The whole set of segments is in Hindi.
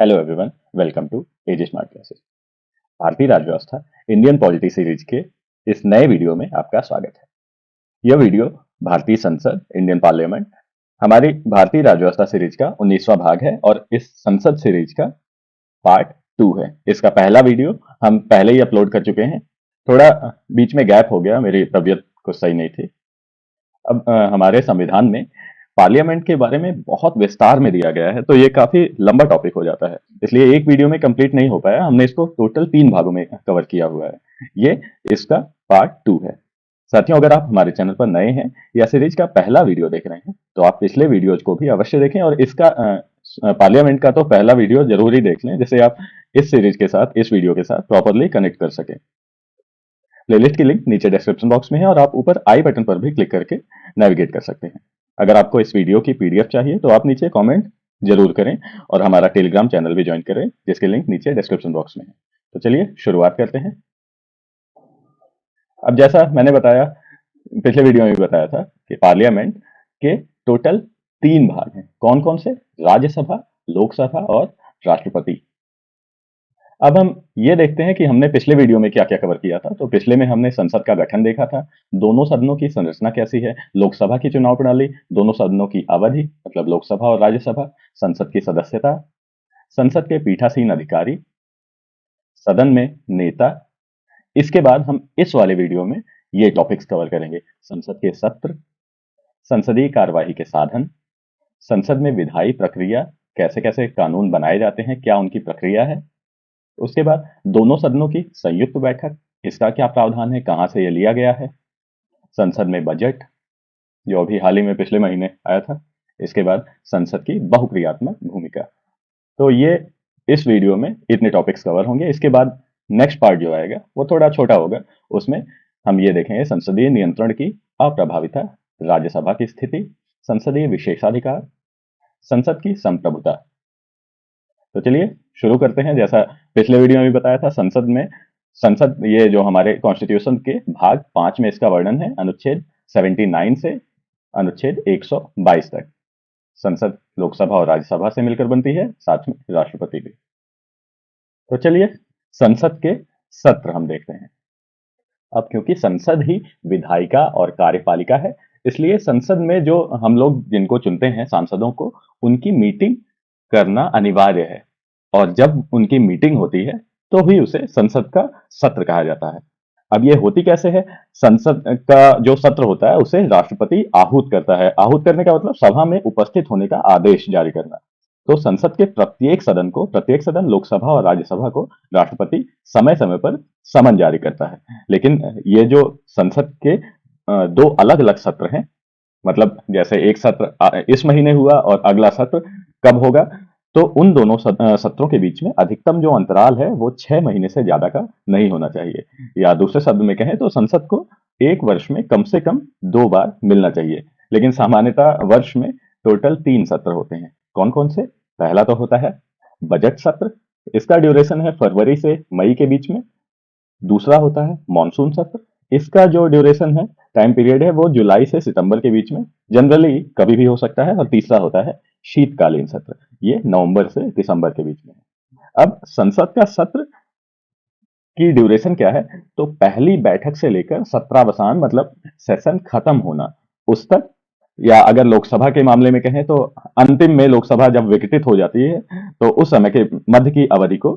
Hello everyone, welcome to AG smart classes. भारतीय राज्यव्यवस्था इंडियन पॉलिटी सीरीज के इस नए वीडियो में आपका स्वागत है। यह वीडियो भारतीय संसद इंडियन पार्लियामेंट हमारी भारतीय राज्यव्यवस्था सीरीज का 19वां भाग है और इस संसद सीरीज का पार्ट 2 है। इसका पहला वीडियो हम पहले ही अपलोड कर चुके हैं। थोड़ा बीच में गैप हो गया, मेरी तबीयत कुछ सही नहीं थी। अब हमारे संविधान में पार्लियामेंट के बारे में बहुत विस्तार में दिया गया है, तो ये काफी लंबा टॉपिक हो जाता है, इसलिए एक वीडियो में कंप्लीट नहीं हो पाया। हमने इसको टोटल 3 भागों में कवर किया हुआ है। ये इसका पार्ट 2 है। साथियों, अगर आप हमारे चैनल पर नए हैं या सीरीज का पहला वीडियो देख रहे हैं तो आप पिछले वीडियोज को भी अवश्य देखें और इसका पार्लियामेंट का तो पहला वीडियो जरूर ही देख लें, जिससे आप इस सीरीज के साथ, इस वीडियो के साथ प्रॉपरली कनेक्ट कर सकें। प्लेलिस्ट की लिंक नीचे डिस्क्रिप्शन बॉक्स में है और आप ऊपर आई बटन पर भी क्लिक करके नेविगेट कर सकते हैं। अगर आपको इस वीडियो की पीडीएफ चाहिए तो आप नीचे कमेंट जरूर करें और हमारा टेलीग्राम चैनल भी ज्वाइन करें, जिसकी लिंक नीचे डिस्क्रिप्शन बॉक्स में है। तो चलिए शुरुआत करते हैं। अब जैसा मैंने बताया, पिछले वीडियो में भी बताया था कि पार्लियामेंट के टोटल 3 भाग हैं। कौन कौन से? राज्यसभा, लोकसभा और राष्ट्रपति। अब हम ये देखते हैं कि हमने पिछले वीडियो में क्या क्या कवर किया था। तो पिछले में हमने संसद का गठन देखा था, दोनों सदनों की संरचना कैसी है, लोकसभा की चुनाव प्रणाली, दोनों सदनों की अवधि मतलब लोकसभा और राज्यसभा, संसद की सदस्यता, संसद के पीठासीन अधिकारी, सदन में नेता। इसके बाद हम इस वाले वीडियो में ये टॉपिक्स कवर करेंगे: संसद के सत्र, संसदीय कार्यवाही के साधन, संसद में विधायी प्रक्रिया, कैसे कैसे कानून बनाए जाते हैं, क्या उनकी प्रक्रिया है। उसके बाद दोनों सदनों की संयुक्त बैठक, इसका क्या प्रावधान है, कहां से यह लिया गया है। संसद में बजट, जो अभी हाल ही में पिछले महीने आया था। इसके बाद संसद की बहुक्रियात्मक भूमिका। तो ये इस वीडियो में इतने टॉपिक्स कवर होंगे। इसके बाद नेक्स्ट पार्ट जो आएगा वो थोड़ा छोटा होगा, उसमें हम ये देखेंगे संसदीय नियंत्रण की अप्रभाविता, राज्यसभा की स्थिति, संसदीय विशेषाधिकार, संसद की संप्रभुता। तो चलिए शुरू करते हैं। जैसा पिछले वीडियो में भी बताया था, संसद ये जो हमारे कॉन्स्टिट्यूशन के भाग 5 में इसका वर्णन है, अनुच्छेद 79 से अनुच्छेद 122 तक। संसद लोकसभा और राज्यसभा से मिलकर बनती है, साथ में राष्ट्रपति भी। तो चलिए संसद के सत्र हम देखते हैं। अब क्योंकि संसद ही विधायिका और कार्यपालिका है, इसलिए संसद में जो हम लोग जिनको चुनते हैं, सांसदों को, उनकी मीटिंग करना अनिवार्य है। और जब उनकी मीटिंग होती है तो ही उसे संसद का सत्र कहा जाता है। अब ये होती कैसे है? संसद का जो सत्र होता है उसे राष्ट्रपति आहूत करता है। आहूत करने का मतलब सभा में उपस्थित होने का आदेश जारी करना। तो संसद के प्रत्येक सदन, लोकसभा और राज्यसभा को राष्ट्रपति समय समय पर समन जारी करता है। लेकिन ये जो संसद के 2 अलग-अलग सत्र हैं, मतलब जैसे एक सत्र इस महीने हुआ और अगला सत्र कब होगा, तो उन दोनों सत्रों के बीच में अधिकतम जो अंतराल है वो 6 महीने से ज्यादा का नहीं होना चाहिए। या दूसरे शब्द में कहें तो संसद को एक वर्ष में कम से कम 2 बार मिलना चाहिए। लेकिन सामान्यतः वर्ष में टोटल 3 सत्र होते हैं। कौन कौन से? पहला तो होता है बजट सत्र, इसका ड्यूरेशन है फरवरी से मई के बीच में। दूसरा होता है मॉनसून सत्र, इसका जो ड्यूरेशन है, टाइम पीरियड है, वो जुलाई से सितंबर के बीच में, जनरली कभी भी हो सकता है। और तीसरा होता है शीतकालीन सत्र, ये नवंबर से दिसंबर के बीच में है। अब संसद का सत्र की ड्यूरेशन क्या है? तो पहली बैठक से लेकर सत्रावसान मतलब सेशन खत्म होना उस तक, या अगर लोकसभा के मामले में कहें तो अंतिम में लोकसभा जब विघटित हो जाती है तो उस समय के मध्य की अवधि को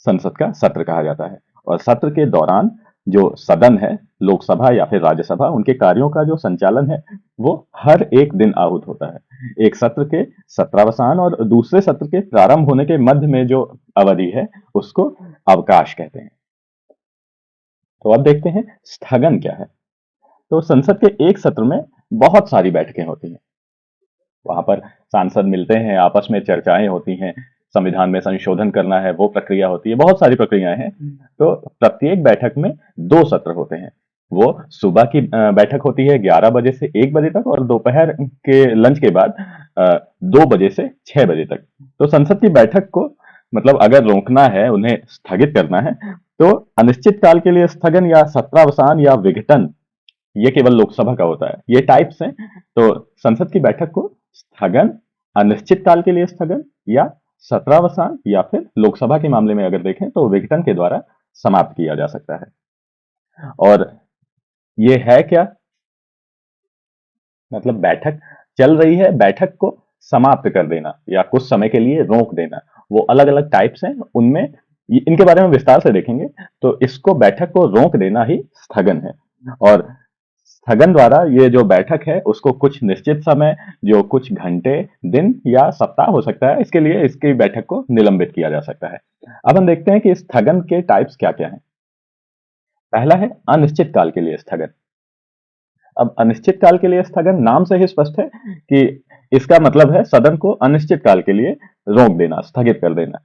संसद का सत्र कहा जाता है। और सत्र के दौरान जो सदन है, लोकसभा या फिर राज्यसभा, उनके कार्यों का जो संचालन है वो हर एक दिन आहूत होता है। एक सत्र के सत्रावसान और दूसरे सत्र के प्रारंभ होने के मध्य में जो अवधि है उसको अवकाश कहते हैं। तो अब देखते हैं स्थगन क्या है। तो संसद के एक सत्र में बहुत सारी बैठकें होती हैं। वहां पर सांसद मिलते हैं, आपस में चर्चाएं होती हैं, संविधान में संशोधन करना है वो प्रक्रिया होती है, बहुत सारी प्रक्रियाएं हैं। तो प्रत्येक बैठक में 2 सत्र होते हैं। वो सुबह की बैठक होती है 11 बजे से 1 बजे तक, और दोपहर के लंच के बाद 2 बजे से 6 बजे तक। तो संसद की बैठक को मतलब अगर रोकना है, उन्हें स्थगित करना है, तो अनिश्चित काल के लिए स्थगन या सत्रावसान या विघटन, ये केवल लोकसभा का होता है। ये टाइप्स हैं। तो संसद की बैठक को स्थगन, अनिश्चित काल के लिए स्थगन या सत्रावसान या फिर लोकसभा के मामले में अगर देखें तो विघटन के द्वारा समाप्त किया जा सकता है। और ये है क्या, मतलब बैठक चल रही है, बैठक को समाप्त कर देना या कुछ समय के लिए रोक देना, वो अलग अलग टाइप्स हैं, उनमें इनके बारे में विस्तार से देखेंगे। तो इसको, बैठक को रोक देना ही स्थगन है। और स्थगन द्वारा ये जो बैठक है उसको कुछ निश्चित समय, जो कुछ घंटे, दिन या सप्ताह हो सकता है, इसके लिए इसकी बैठक को निलंबित किया जा सकता है। अब हम देखते हैं कि स्थगन के टाइप्स क्या क्या हैं। पहला है अनिश्चित काल के लिए स्थगन। अब अनिश्चित काल के लिए स्थगन नाम से ही स्पष्ट है कि इसका मतलब है सदन को अनिश्चित काल के लिए रोक देना, स्थगित कर देना।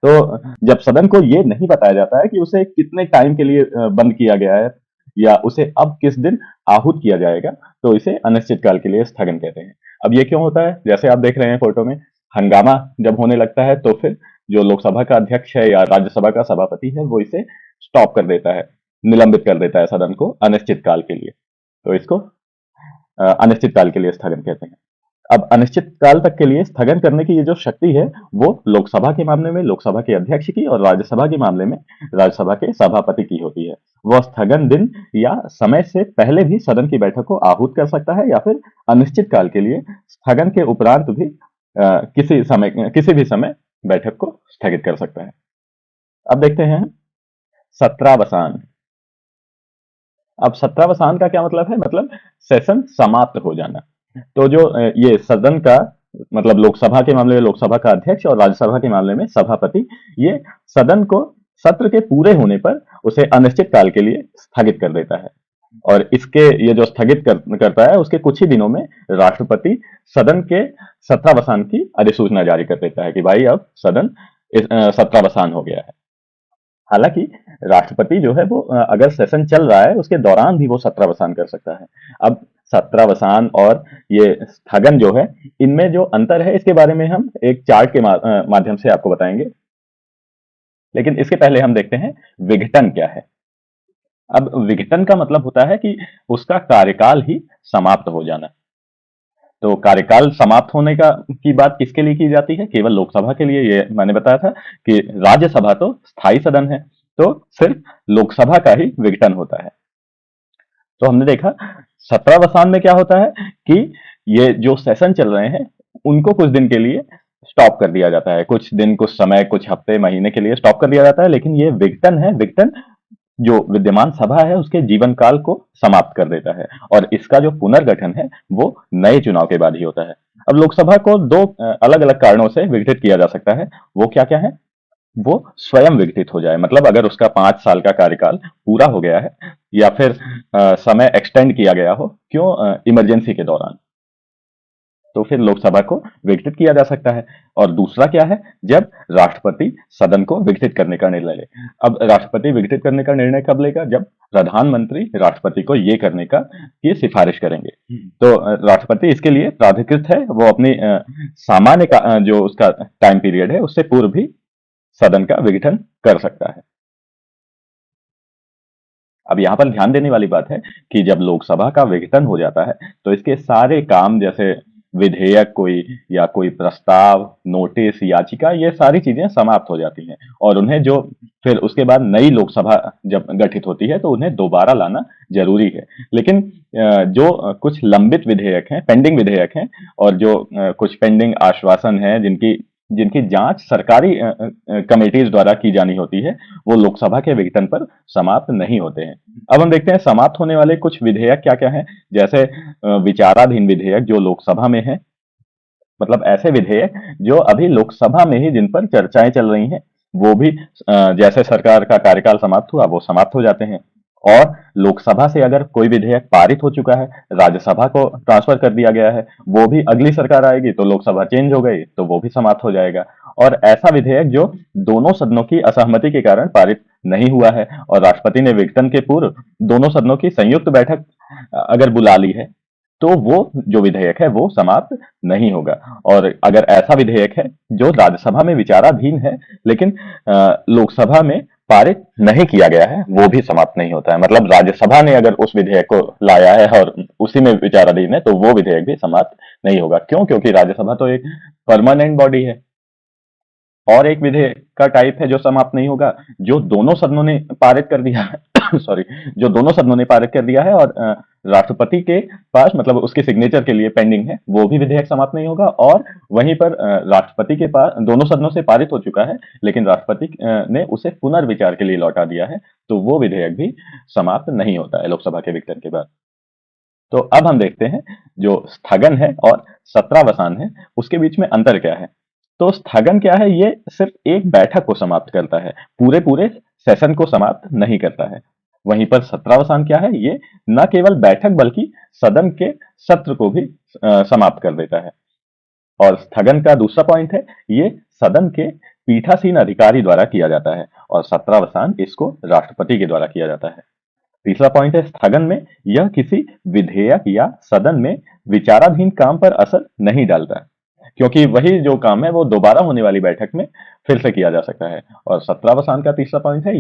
तो जब सदन को ये नहीं बताया जाता है कि उसे कितने टाइम के लिए बंद किया गया है या उसे अब किस दिन आहूत किया जाएगा, तो इसे अनिश्चित काल के लिए स्थगन कहते हैं। अब ये क्यों होता है, जैसे आप देख रहे हैं फोटो में, हंगामा जब होने लगता है तो फिर जो लोकसभा का अध्यक्ष है या राज्यसभा का सभापति है वो इसे स्टॉप कर देता है, निलंबित कर देता है सदन को अनिश्चित काल के लिए। तो इसको अनिश्चित काल के लिए स्थगन कहते हैं। अब अनिश्चित काल तक के लिए स्थगन करने की ये जो शक्ति है वो लोकसभा के मामले में लोकसभा के अध्यक्ष की और राज्यसभा के मामले में राज्यसभा के सभापति की होती है। वह स्थगन दिन या समय से पहले भी सदन की बैठक को आहूत कर सकता है या फिर अनिश्चित काल के लिए स्थगन के उपरांत भी किसी भी समय बैठक को स्थगित कर सकता है। अब देखते हैं सत्रावसान। अब सत्रावसान का क्या मतलब है, मतलब सेशन समाप्त हो जाना। तो जो ये सदन का, मतलब लोकसभा के मामले में लोकसभा का अध्यक्ष और राज्यसभा के मामले में सभापति, ये सदन को सत्र के पूरे होने पर उसे अनिश्चित काल के लिए स्थगित कर देता है। और इसके, ये जो करता है उसके कुछ ही दिनों में राष्ट्रपति सदन के सत्रावसान की अधिसूचना जारी कर देता है कि भाई अब सदन सत्रावसान हो गया है। हालांकि राष्ट्रपति जो है वो अगर सेशन चल रहा है उसके दौरान भी वो सत्रावसान कर सकता है। अब सत्रावसान और ये स्थगन जो है, इनमें जो अंतर है इसके बारे में हम एक चार्ट के माध्यम से आपको बताएंगे। लेकिन इसके पहले हम देखते हैं विघटन क्या है। अब विघटन का मतलब होता है कि उसका कार्यकाल ही समाप्त हो जाना। तो कार्यकाल समाप्त होने का की बात किसके लिए की जाती है, केवल लोकसभा के लिए। ये मैंने बताया था कि राज्यसभा तो स्थायी सदन है, तो सिर्फ लोकसभा का ही विघटन होता है। तो हमने देखा सत्रावसान में क्या होता है कि ये जो सेशन चल रहे हैं उनको कुछ दिन के लिए स्टॉप कर दिया जाता है, कुछ दिन, कुछ समय, कुछ हफ्ते, महीने के लिए स्टॉप कर दिया जाता है। लेकिन ये विघटन है, विघटन जो विद्यमान सभा है उसके जीवन काल को समाप्त कर देता है और इसका जो पुनर्गठन है वो नए चुनाव के बाद ही होता है। अब लोकसभा को दो अलग अलग कारणों से विघटित किया जा सकता है। वो क्या क्या है, वो स्वयं विघटित हो जाए, मतलब अगर उसका 5 साल का कार्यकाल पूरा हो गया है या फिर समय एक्सटेंड किया गया हो, क्यों, इमरजेंसी के दौरान, तो फिर लोकसभा को विघटित किया जा सकता है। और दूसरा क्या है, जब राष्ट्रपति सदन को विघटित करने का निर्णय ले। अब राष्ट्रपति विघटित करने का निर्णय कब लेगा, जब प्रधानमंत्री राष्ट्रपति को ये करने का की सिफारिश करेंगे। तो राष्ट्रपति इसके लिए प्राधिकृत है, वो अपनी सामान्य जो उसका टाइम पीरियड है उससे पूर्व भी सदन का विघटन कर सकता है। अब यहाँ पर ध्यान देने वाली बात है कि जब लोकसभा का विघटन हो जाता है तो इसके सारे काम, जैसे विधेयक कोई या कोई प्रस्ताव, नोटिस, याचिका, ये सारी चीजें समाप्त हो जाती हैं और उन्हें जो फिर उसके बाद नई लोकसभा जब गठित होती है तो उन्हें दोबारा लाना जरूरी है। लेकिन जो कुछ लंबित विधेयक हैं, पेंडिंग विधेयक हैं, और जो कुछ पेंडिंग आश्वासन हैं जिनकी जिनकी जांच सरकारी कमेटीज द्वारा की जानी होती है, वो लोकसभा के विघटन पर समाप्त नहीं होते हैं। अब हम देखते हैं समाप्त होने वाले कुछ विधेयक क्या क्या हैं। जैसे विचाराधीन विधेयक जो लोकसभा में है, मतलब ऐसे विधेयक जो अभी लोकसभा में ही जिन पर चर्चाएं चल रही हैं, वो भी जैसे सरकार का कार्यकाल समाप्त हुआ वो समाप्त हो जाते हैं। और लोकसभा से अगर कोई विधेयक पारित हो चुका है, राज्यसभा को ट्रांसफर कर दिया गया है, वो भी अगली सरकार आएगी तो लोकसभा चेंज हो गई तो वो भी समाप्त हो जाएगा। और ऐसा विधेयक जो दोनों सदनों की असहमति के कारण पारित नहीं हुआ है और राष्ट्रपति ने विघटन के पूर्व दोनों सदनों की संयुक्त बैठक अगर बुला ली है, तो वो जो विधेयक है वो समाप्त नहीं होगा। और अगर ऐसा विधेयक है जो राज्यसभा में विचाराधीन है लेकिन लोकसभा में पारित नहीं किया गया है, वो भी समाप्त नहीं होता है। मतलब राज्यसभा ने अगर उस विधेयक को लाया है और उसी में विचाराधीन है तो वो विधेयक भी समाप्त नहीं होगा। क्यों? क्योंकि राज्यसभा तो एक परमानेंट बॉडी है। और एक विधेयक का टाइप है जो समाप्त नहीं होगा, जो दोनों सदनों ने पारित कर दिया है सॉरी, जो दोनों सदनों ने पारित कर दिया है और राष्ट्रपति के पास मतलब उसके सिग्नेचर के लिए पेंडिंग है, वो भी विधेयक समाप्त नहीं होगा। और वहीं पर राष्ट्रपति के पास दोनों सदनों से पारित हो चुका है, लेकिन राष्ट्रपति ने उसे पुनर्विचार के लिए लौटा दिया है, तो वो विधेयक भी समाप्त नहीं होता है लोकसभा के विघटन के बाद। तो अब हम देखते हैं जो स्थगन है और सत्रावसान है उसके बीच में अंतर क्या है। तो स्थगन क्या है, ये सिर्फ एक बैठक को समाप्त करता है, पूरे पूरे सेशन को समाप्त नहीं करता है। वहीं पर सत्रावसान क्या है, ये न केवल बैठक बल्कि सदन के सत्र को भी समाप्त कर देता है। और स्थगन का दूसरा पॉइंट है, ये सदन के पीठासीन अधिकारी द्वारा किया जाता है और सत्रावसान इसको राष्ट्रपति के द्वारा किया जाता है। तीसरा पॉइंट है स्थगन में यह किसी विधेयक या सदन में विचाराधीन काम पर असर नहीं डालता, क्योंकि वही जो काम है वो दोबारा होने वाली बैठक में फिर से किया जा सकता है। और सत्रावसान का तीसरा पॉइंट है,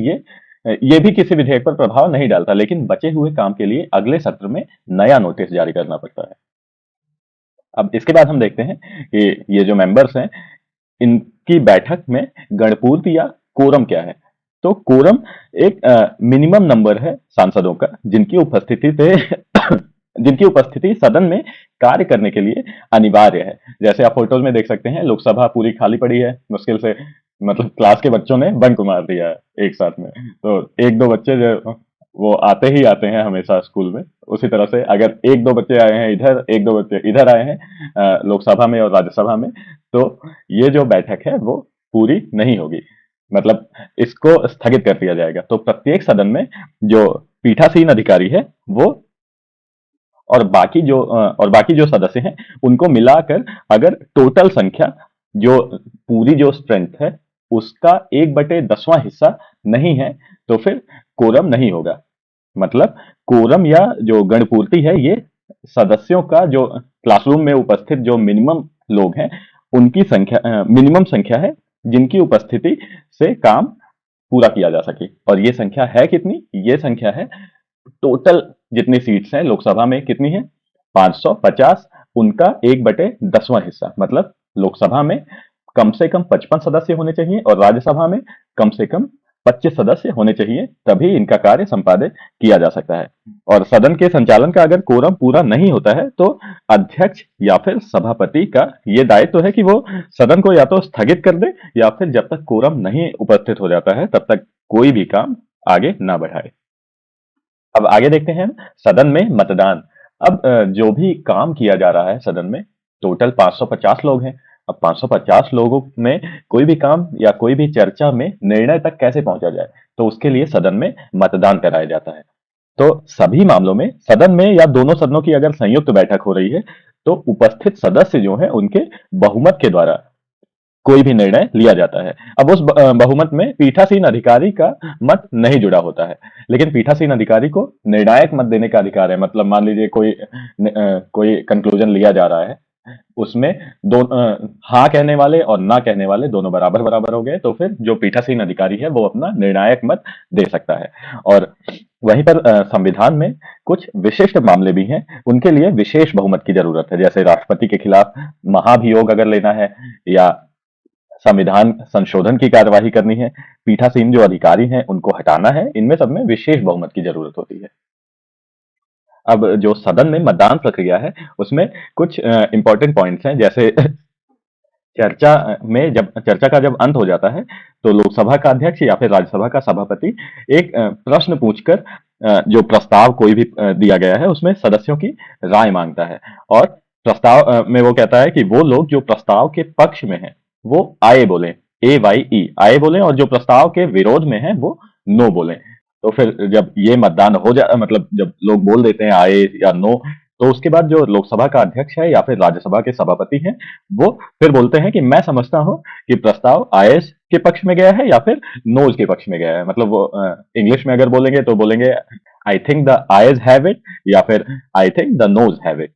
ये भी किसी विधेयक पर प्रभाव नहीं डालता, लेकिन बचे हुए काम के लिए अगले सत्र में नया नोटिस जारी करना पड़ता है। अब इसके बाद हम देखते हैं कि ये जो मेंबर्स हैं इनकी बैठक में गणपूर्ति या कोरम क्या है। तो कोरम एक मिनिमम नंबर है सांसदों का जिनकी उपस्थिति पे जिनकी उपस्थिति सदन में कार्य करने के लिए अनिवार्य है। जैसे आप फोटोज में देख सकते हैं, लोकसभा पूरी खाली पड़ी है, मुश्किल से मतलब क्लास के बच्चों ने बंक मार दिया है एक साथ में। तो एक दो बच्चे जो वो आते ही आते हैं हमेशा स्कूल में, उसी तरह से अगर एक दो बच्चे आए हैं इधर, एक दो बच्चे इधर आए हैं लोकसभा में और राज्यसभा में, तो ये जो बैठक है वो पूरी नहीं होगी, मतलब इसको स्थगित कर दिया जाएगा। तो प्रत्येक सदन में जो पीठासीन अधिकारी है वो और बाकी जो सदस्य हैं उनको मिलाकर अगर टोटल संख्या जो पूरी जो स्ट्रेंथ है उसका 1/10वां हिस्सा नहीं है तो फिर कोरम नहीं होगा। मतलब कोरम या जो गणपूर्ति है ये सदस्यों का जो क्लासरूम में उपस्थित जो मिनिमम लोग हैं उनकी संख्या मिनिमम संख्या है जिनकी उपस्थिति से काम पूरा किया जा सके। और ये संख्या है कितनी, ये संख्या है टोटल जितनी सीट्स हैं लोकसभा में कितनी है 550, उनका 1/10वां हिस्सा। मतलब लोकसभा में कम से कम 55 सदस्य होने चाहिए और राज्यसभा में कम से कम 25 सदस्य होने चाहिए, तभी इनका कार्य संपादित किया जा सकता है। और सदन के संचालन का अगर कोरम पूरा नहीं होता है तो अध्यक्ष या फिर सभापति का ये दायित्व है कि वो सदन को या तो स्थगित कर दे या फिर जब तक कोरम नहीं उपस्थित हो जाता है तब तक कोई भी काम आगे ना बढ़ाए। अब आगे देखते हैं सदन में मतदान। अब जो भी काम किया जा रहा है सदन में, टोटल 550 लोग हैं। अब 550 लोगों में कोई भी काम या कोई भी चर्चा में निर्णय तक कैसे पहुंचा जाए, तो उसके लिए सदन में मतदान कराया जाता है। तो सभी मामलों में सदन में या दोनों सदनों की अगर संयुक्त बैठक हो रही है तो उपस्थित सदस्य जो हैं उनके बहुमत के द्वारा कोई भी निर्णय लिया जाता है। अब उस बहुमत में पीठासीन अधिकारी का मत नहीं जुड़ा होता है, लेकिन पीठासीन अधिकारी को निर्णायक मत देने का अधिकार है। मतलब मान लीजिए कोई कंक्लूजन लिया जा रहा है, उसमें हाँ कहने वाले और ना कहने वाले दोनों बराबर बराबर हो गए, तो फिर जो पीठासीन अधिकारी है वो अपना निर्णायक मत दे सकता है। और वहीं पर संविधान में कुछ विशिष्ट मामले भी हैं, उनके लिए विशेष बहुमत की जरूरत है। जैसे राष्ट्रपति के खिलाफ महाभियोग अगर लेना है या संविधान संशोधन की कार्यवाही करनी है, पीठासीन जो अधिकारी हैं उनको हटाना है, इनमें सब में विशेष बहुमत की जरूरत होती है। अब जो सदन में मतदान प्रक्रिया है उसमें कुछ इंपॉर्टेंट पॉइंट्स हैं। जैसे चर्चा का जब अंत हो जाता है तो लोकसभा का अध्यक्ष या फिर राज्यसभा का सभापति एक प्रश्न पूछकर जो प्रस्ताव कोई भी दिया गया है उसमें सदस्यों की राय मांगता है। और प्रस्ताव में वो कहता है कि वो लोग जो प्रस्ताव के पक्ष में हैं वो आए बोले, AYE आए बोले, और जो प्रस्ताव के विरोध में है वो नो बोले। तो फिर जब ये मतदान हो जाए, मतलब जब लोग बोल देते हैं आए या नो, तो उसके बाद जो लोकसभा का अध्यक्ष है या फिर राज्यसभा के सभापति हैं वो फिर बोलते हैं कि मैं समझता हूं कि प्रस्ताव आयस के पक्ष में गया है या फिर नोज के पक्ष में गया है। मतलब वो इंग्लिश में अगर बोलेंगे तो बोलेंगे आई थिंक द आयज हैव इट या फिर I think the nose have it.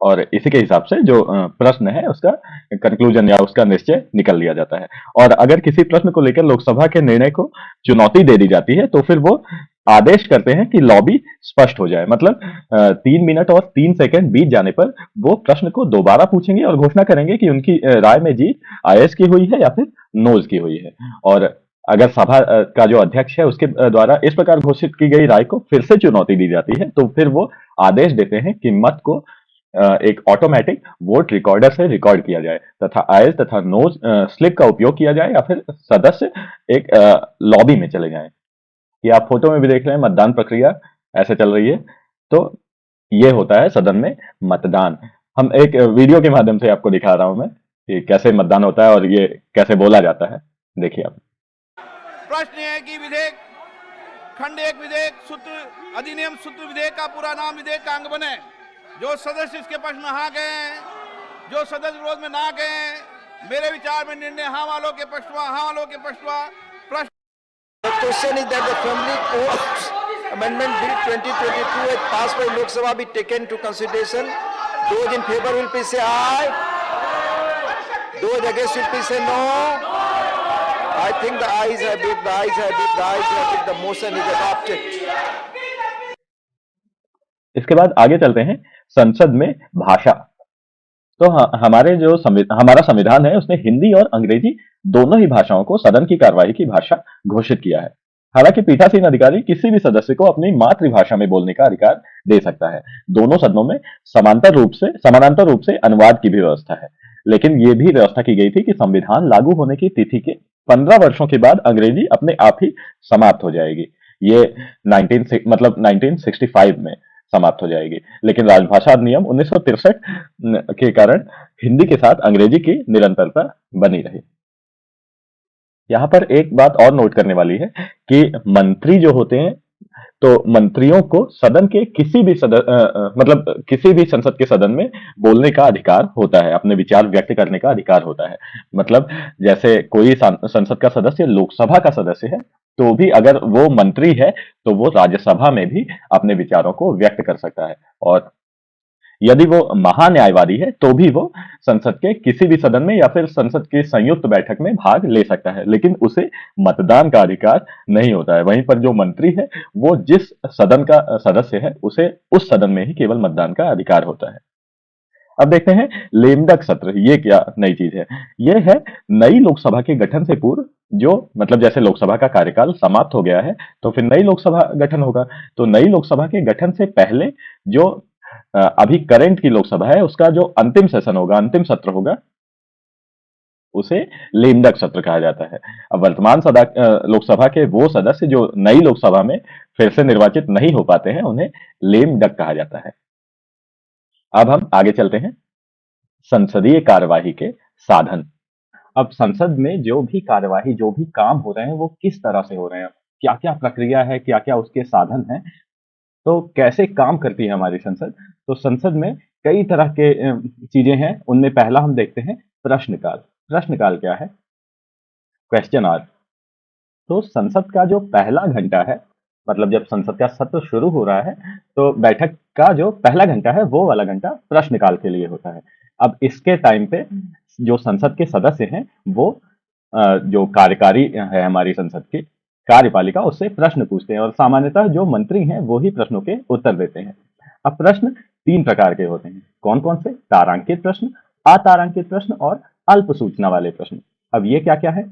और इसी के हिसाब से जो प्रश्न है उसका कंक्लूजन या उसका निश्चय निकल लिया जाता है। और अगर किसी प्रश्न को लेकर लोकसभा के निर्णय को चुनौती दे दी जाती है तो फिर वो आदेश करते हैं कि लॉबी स्पष्ट हो जाए। मतलब 3 मिनट और 3 सेकंड बीत जाने पर वो प्रश्न को दोबारा पूछेंगे और घोषणा करेंगे कि उनकी राय में जीत आयस की हुई है या फिर नोज की हुई है। और अगर सभा का जो अध्यक्ष है उसके द्वारा इस प्रकार घोषित की गई राय को फिर से चुनौती दी जाती है तो फिर वो आदेश देते हैं कि मत को एक ऑटोमेटिक वोट रिकॉर्डर से रिकॉर्ड किया जाए तथा आयस तथा नोज स्लिप का उपयोग किया जाए या फिर सदस्य एक लॉबी में चले जाएं। ये आप फोटो में भी देख रहे हैं, मतदान प्रक्रिया ऐसे चल रही है। तो ये होता है सदन में मतदान। हम एक वीडियो के माध्यम से आपको दिखा रहा हूं मैं कि कैसे मतदान होता है और ये कैसे बोला जाता है। देखिए आप। प्रश्न है कि विधेयक खंड 1 विधेयक सूत्र अधिनियम सूत्र विधेयक का पूरा नाम विधेयक का अंग बने। जो सदस्य इसके पक्ष में हाँ गए, जो सदस्य विरोध में ना गए, मेरे विचार में निर्णय हाँ वालों के पक्ष में, हाँ वालों के पक्ष में। प्रश्न The question is that the Family Courts Amendment Bill 2022 as passed by Lok Sabha be taken to consideration. Those in favor will please say aye. Those against will please say no. I think the ayes have it, the ayes have it, the ayes have it. The motion is adopted. इसके बाद आगे चलते हैं संसद में भाषा। तो हमारे जो हमारा संविधान है उसने हिंदी और अंग्रेजी दोनों ही भाषाओं को सदन की कार्यवाही की भाषा घोषित किया है। हालांकि पीठासीन अधिकारी किसी भी सदस्य को अपनी मातृभाषा में बोलने का अधिकार दे सकता है। दोनों सदनों में समानांतर रूप से अनुवाद की भी व्यवस्था है। लेकिन ये भी व्यवस्था की गई थी कि संविधान लागू होने की तिथि के 15 वर्षों के बाद अंग्रेजी अपने आप ही समाप्त हो जाएगी। ये 1965 में समाप्त हो जाएगी। लेकिन राजभाषा अधिनियम 1963 के कारण हिंदी के साथ अंग्रेजी की निरंतरता बनी रही। यहाँ पर एक बात और नोट करने वाली है कि मंत्री जो होते हैं तो मंत्रियों को सदन के किसी भी मतलब किसी भी संसद के सदन में बोलने का अधिकार होता है, अपने विचार व्यक्त करने का अधिकार होता है। मतलब जैसे कोई संसद का सदस्य लोकसभा का सदस्य है तो भी अगर वो मंत्री है तो वो राज्यसभा में भी अपने विचारों को व्यक्त कर सकता है। और यदि वो महान्यायवादी है तो भी वो संसद के किसी भी सदन में या फिर संसद की संयुक्त बैठक में भाग ले सकता है, लेकिन उसे मतदान का अधिकार नहीं होता है। वहीं पर जो मंत्री है वो जिस सदन का सदस्य है उसे उस सदन में ही केवल मतदान का अधिकार होता है। अब देखते हैं लेमडक सत्र, ये क्या नई चीज है। ये है नई लोकसभा के गठन से पूर्व, जो मतलब जैसे लोकसभा का कार्यकाल समाप्त हो गया है तो फिर नई लोकसभा गठन होगा। तो नई लोकसभा के गठन से पहले जो अभी करंट की लोकसभा है उसका जो अंतिम सेशन होगा, अंतिम सत्र होगा, उसे लेमडक सत्र कहा जाता है। अब वर्तमान लोकसभा के वो सदस्य जो नई लोकसभा में फिर से निर्वाचित नहीं हो पाते हैं उन्हें लेमडक कहा जाता है। अब हम आगे चलते हैं संसदीय कार्यवाही के साधन। अब संसद में जो भी कार्यवाही, जो भी काम हो रहे हैं वो किस तरह से हो रहे हैं, क्या क्या प्रक्रिया है, क्या क्या उसके साधन हैं, तो कैसे काम करती है हमारी संसद। तो संसद में कई तरह के चीजें हैं। उनमें पहला हम देखते हैं प्रश्नकाल। प्रश्नकाल क्या है? Question hour. तो संसद का जो पहला घंटा है, मतलब जब संसद का सत्र शुरू हो रहा है तो बैठक का जो पहला घंटा है वो वाला घंटा प्रश्नकाल के लिए होता है। अब इसके टाइम पे जो संसद के सदस्य हैं वो जो कार्यकारी है हमारी संसद की कार्यपालिका, उससे प्रश्न पूछते हैं और सामान्यतः जो मंत्री हैं वो ही प्रश्नों के उत्तर देते हैं। अब प्रश्न 3 प्रकार के होते हैं। कौन कौन से? तारांकित प्रश्न, अतारांकित प्रश्न और अल्प सूचना वाले प्रश्न। अब ये क्या क्या है?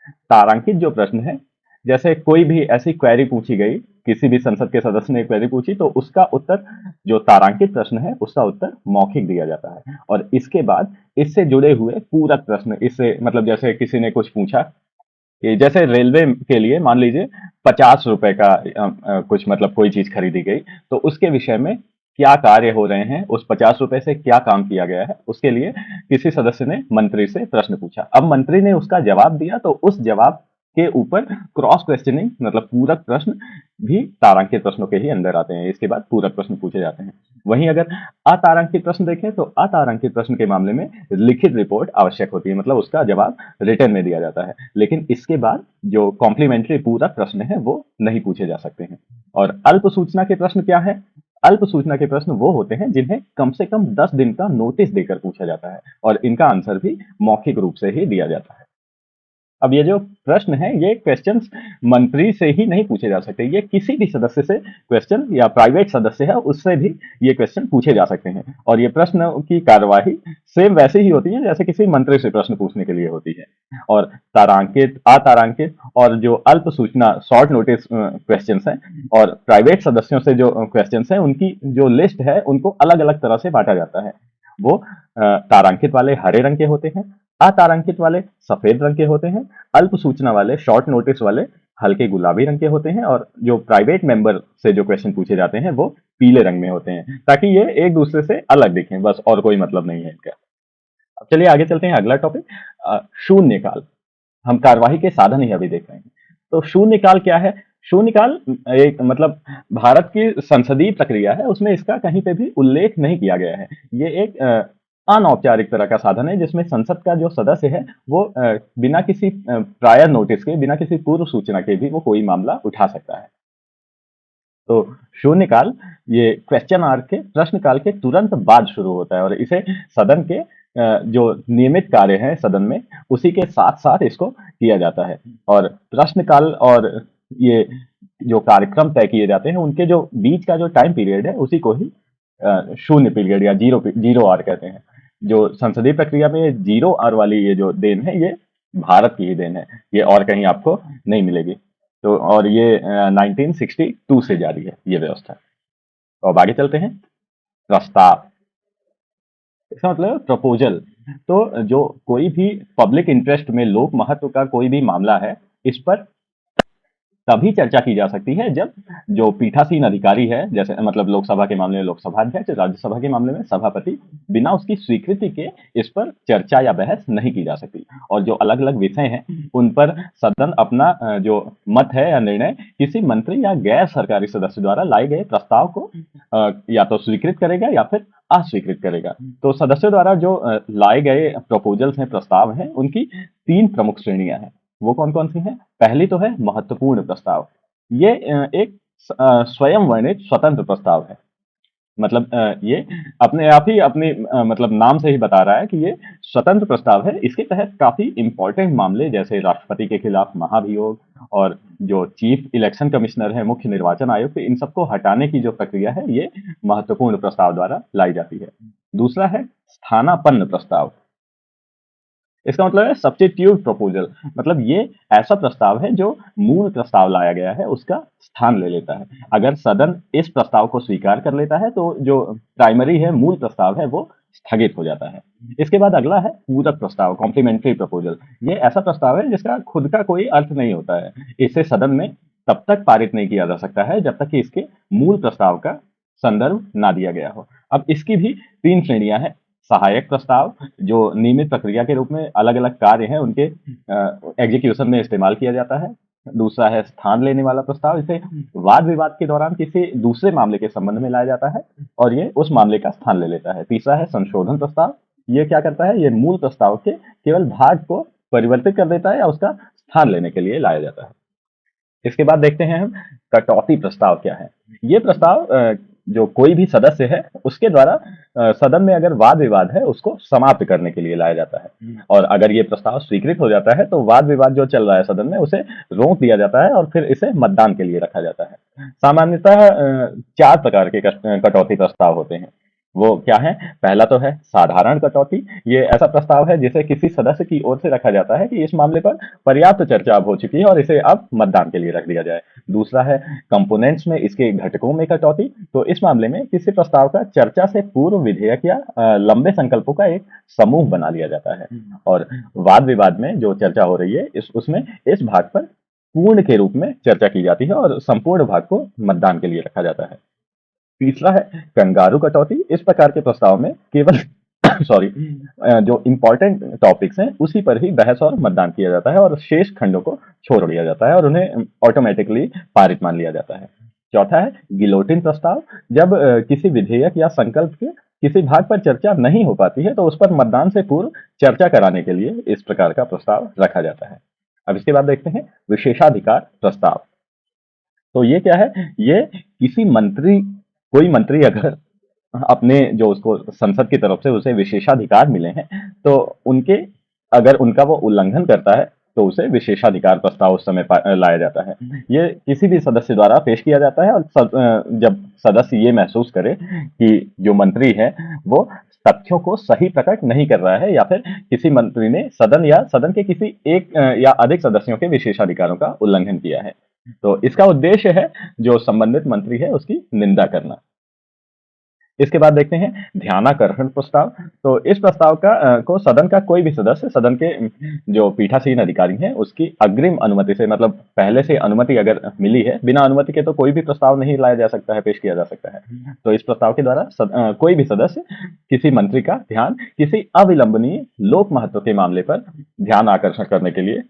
तारांकित जो प्रश्न है, जैसे कोई भी ऐसी क्वेरी पूछी गई, किसी भी संसद के सदस्य ने क्वेरी पूछी तो उसका उत्तर, जो तारांकित प्रश्न है उसका उत्तर मौखिक दिया जाता है। और इसके बाद इससे जुड़े हुए पूरक प्रश्न, इससे मतलब जैसे किसी ने कुछ पूछा कि जैसे रेलवे के लिए मान लीजिए 50 रुपए का कुछ मतलब कोई चीज खरीदी गई तो उसके विषय में क्या कार्य हो रहे हैं, उस 50 रुपए से क्या काम किया गया है, उसके लिए किसी सदस्य ने मंत्री से प्रश्न पूछा। अब मंत्री ने उसका जवाब दिया तो उस जवाब के ऊपर क्रॉस क्वेश्चनिंग मतलब पूरक प्रश्न भी तारांकित प्रश्नों के ही अंदर आते हैं। इसके बाद पूरक प्रश्न पूछे जाते हैं। वहीं अगर अतारांकित प्रश्न देखें तो अतारांकित प्रश्न के मामले में लिखित रिपोर्ट आवश्यक होती है, मतलब उसका जवाब रिटर्न में दिया जाता है। लेकिन इसके बाद जो कॉम्प्लीमेंट्री पूरक प्रश्न है वो नहीं पूछे जा सकते हैं। और अल्प सूचना के प्रश्न क्या है? अल्प सूचना के प्रश्न वो होते हैं जिन्हें कम से कम 10 दिन का नोटिस देकर पूछा जाता है और इनका आंसर भी मौखिक रूप से ही दिया जाता है। अब ये जो प्रश्न है ये क्वेश्चंस मंत्री से ही नहीं पूछे जा सकते, ये किसी भी सदस्य से क्वेश्चन या प्राइवेट सदस्य है उससे भी ये क्वेश्चन पूछे जा सकते हैं और ये प्रश्न की कार्यवाही सेम वैसे ही होती है जैसे किसी मंत्री से प्रश्न पूछने के लिए होती है। और तारांकित, अतारांकित और जो अल्प सूचना शॉर्ट नोटिस क्वेश्चंस हैं और प्राइवेट सदस्यों से जो क्वेश्चंस हैं उनकी जो लिस्ट है उनको अलग अलग तरह से बांटा जाता है। वो तारांकित वाले हरे रंग के होते हैं, अतारांकित वाले सफेद रंग के होते हैं, अल्प सूचना वाले शॉर्ट नोटिस वाले हल्के गुलाबी रंग के होते हैं और जो प्राइवेट मेंबर से जो क्वेश्चन पूछे जाते हैं वो पीले रंग में होते हैं ताकि ये एक दूसरे से अलग दिखें, बस और कोई मतलब नहीं है इनका। अब चलिए आगे चलते हैं। अगला टॉपिक शून्यकाल। हम कार्यवाही के साधन ही अभी देख रहे हैं। तो शून्यकाल क्या है? शून्यकाल एक मतलब भारत की संसदीय प्रक्रिया है, उसमें इसका कहीं पे भी उल्लेख नहीं किया गया है। ये एक अनौपचारिक तरह का साधन है जिसमें संसद का जो सदस्य है वो बिना किसी प्रायर नोटिस के, बिना किसी पूर्व सूचना के भी वो कोई मामला उठा सकता है। तो शून्यकाल ये क्वेश्चन आवर के प्रश्नकाल के तुरंत बाद शुरू होता है और इसे सदन के जो नियमित कार्य हैं सदन में उसी के साथ साथ इसको किया जाता है। और प्रश्नकाल और ये जो कार्यक्रम तय किए जाते हैं उनके जो बीच का जो टाइम पीरियड है उसी को ही शून्य पीरियड या जीरो आवर कहते हैं। जो संसदीय प्रक्रिया में जीरो आवर वाली ये जो देन है ये भारत की ही देन है, ये और कहीं आपको नहीं मिलेगी। तो और ये 1962 से जारी है ये व्यवस्था। तो अब आगे चलते हैं। प्रस्ताव, इसका मतलब प्रपोजल। तो जो कोई भी पब्लिक इंटरेस्ट में लोक महत्व का कोई भी मामला है इस पर तभी चर्चा की जा सकती है जब जो पीठासीन अधिकारी है, जैसे मतलब लोकसभा के मामले में लोकसभा अध्यक्ष, राज्यसभा के मामले में सभापति, बिना उसकी स्वीकृति के इस पर चर्चा या बहस नहीं की जा सकती। और जो अलग अलग विषय हैं उन पर सदन अपना जो मत है या निर्णय किसी मंत्री या गैर सरकारी सदस्य द्वारा लाए गए प्रस्ताव को या तो स्वीकृत करेगा या फिर अस्वीकृत करेगा। तो सदस्यों द्वारा जो लाए गए प्रपोजल्स हैं, प्रस्ताव हैं, उनकी 3 प्रमुख श्रेणियां हैं। वो कौन कौन सी हैं? पहली तो है महत्वपूर्ण प्रस्ताव। ये एक स्वयं वर्णित स्वतंत्र प्रस्ताव है। मतलब ये अपने आप ही अपने मतलब नाम से ही बता रहा है कि ये स्वतंत्र प्रस्ताव है। इसके तहत काफी इंपॉर्टेंट मामले जैसे राष्ट्रपति के खिलाफ महाभियोग और जो चीफ इलेक्शन कमिश्नर है, मुख्य निर्वाचन आयुक्त, इन सबको हटाने की जो प्रक्रिया है ये महत्वपूर्ण प्रस्ताव द्वारा लाई जाती है। दूसरा है स्थानापन्न प्रस्ताव। इसका मतलब है सब्स्टिट्यूट प्रपोजल। मतलब ये ऐसा प्रस्ताव है जो मूल प्रस्ताव लाया गया है उसका स्थान ले लेता है। अगर सदन इस प्रस्ताव को स्वीकार कर लेता है तो जो प्राइमरी है, मूल प्रस्ताव है, वो स्थगित हो जाता है। इसके बाद अगला है पूरक प्रस्ताव, कॉम्प्लीमेंट्री प्रपोजल। ये ऐसा प्रस्ताव है जिसका खुद का कोई अर्थ नहीं होता है। इसे सदन में तब तक पारित नहीं किया जा सकता है जब तक कि इसके मूल प्रस्ताव का संदर्भ ना दिया गया हो। अब इसकी भी 3 श्रेणियां हैं। सहायक प्रस्ताव जो नियमित प्रक्रिया के रूप में अलग अलग कार्य हैं उनके एग्जीक्यूशन में इस्तेमाल किया जाता है। दूसरा है स्थान लेने वाला प्रस्ताव। इसे वाद विवाद के दौरान किसी दूसरे मामले के संबंध में लाया जाता है और ये उस मामले का स्थान ले लेता है। तीसरा है संशोधन प्रस्ताव। ये क्या करता है? ये मूल प्रस्ताव के केवल भाग को परिवर्तित कर देता है या उसका स्थान लेने के लिए लाया जाता है। इसके बाद देखते हैं हम कटौती प्रस्ताव क्या है। ये प्रस्ताव जो कोई भी सदस्य है उसके द्वारा सदन में अगर वाद विवाद है उसको समाप्त करने के लिए लाया जाता है और अगर ये प्रस्ताव स्वीकृत हो जाता है तो वाद विवाद जो चल रहा है सदन में उसे रोक दिया जाता है और फिर इसे मतदान के लिए रखा जाता है। सामान्यतः 4 प्रकार के कटौती प्रस्ताव होते हैं। वो क्या है? पहला तो है साधारण कटौती। ये ऐसा प्रस्ताव है जिसे किसी सदस्य की ओर से रखा जाता है कि इस मामले पर पर्याप्त चर्चा अब हो चुकी है और इसे अब मतदान के लिए रख दिया जाए। दूसरा है कंपोनेंट्स में, इसके घटकों में कटौती। तो इस मामले में किसी प्रस्ताव का चर्चा से पूर्व विधेयक या लंबे संकल्पों का एक समूह बना लिया जाता है और वाद विवाद में जो चर्चा हो रही है उसमें इस भाग पर पूर्ण के रूप में चर्चा की जाती है और संपूर्ण भाग को मतदान के लिए रखा जाता है। तीसरा है कंगारू कटौती। इस प्रकार के प्रस्ताव में केवल सॉरी जो इंपॉर्टेंट टॉपिक्स हैं उसी पर ही बहस और मतदान किया जाता है और शेष खंडों को छोड़ दिया जाता है और उन्हें ऑटोमेटिकली पारित मान लिया जाता है। चौथा है गिलोटिन प्रस्ताव। जब किसी विधेयक या संकल्प के किसी भाग पर चर्चा नहीं हो पाती है तो उस पर मतदान से पूर्व चर्चा कराने के लिए इस प्रकार का प्रस्ताव रखा जाता है। अब इसके बाद देखते हैं विशेषाधिकार प्रस्ताव। तो ये क्या है? ये किसी मंत्री कोई मंत्री अगर अपने जो उसको संसद की तरफ से उसे विशेषाधिकार मिले हैं, तो उनके अगर उनका वो उल्लंघन करता है तो उसे विशेषाधिकार प्रस्ताव उस समय लाया जाता है। ये किसी भी सदस्य द्वारा पेश किया जाता है और जब सदस्य ये महसूस करे कि जो मंत्री है वो तथ्यों को सही प्रकट नहीं कर रहा है या फिर किसी मंत्री ने सदन या सदन के किसी एक या अधिक सदस्यों के विशेषाधिकारों का उल्लंघन किया है, तो इसका उद्देश्य है जो संबंधित मंत्री है उसकी निंदा करना। इसके बाद देखते हैं ध्यानाकर्षण प्रस्ताव। तो इस प्रस्ताव को सदन का कोई भी सदस्य सदन के जो पीठासीन अधिकारी हैं उसकी अग्रिम अनुमति से, मतलब पहले से अनुमति अगर मिली है, बिना अनुमति के तो कोई भी प्रस्ताव नहीं लाया जा सकता है, पेश किया जा सकता है। तो इस प्रस्ताव के द्वारा कोई भी सदस्य किसी मंत्री का ध्यान किसी अविलंबनीय लोक महत्व के मामले पर ध्यान आकर्षण करने के लिए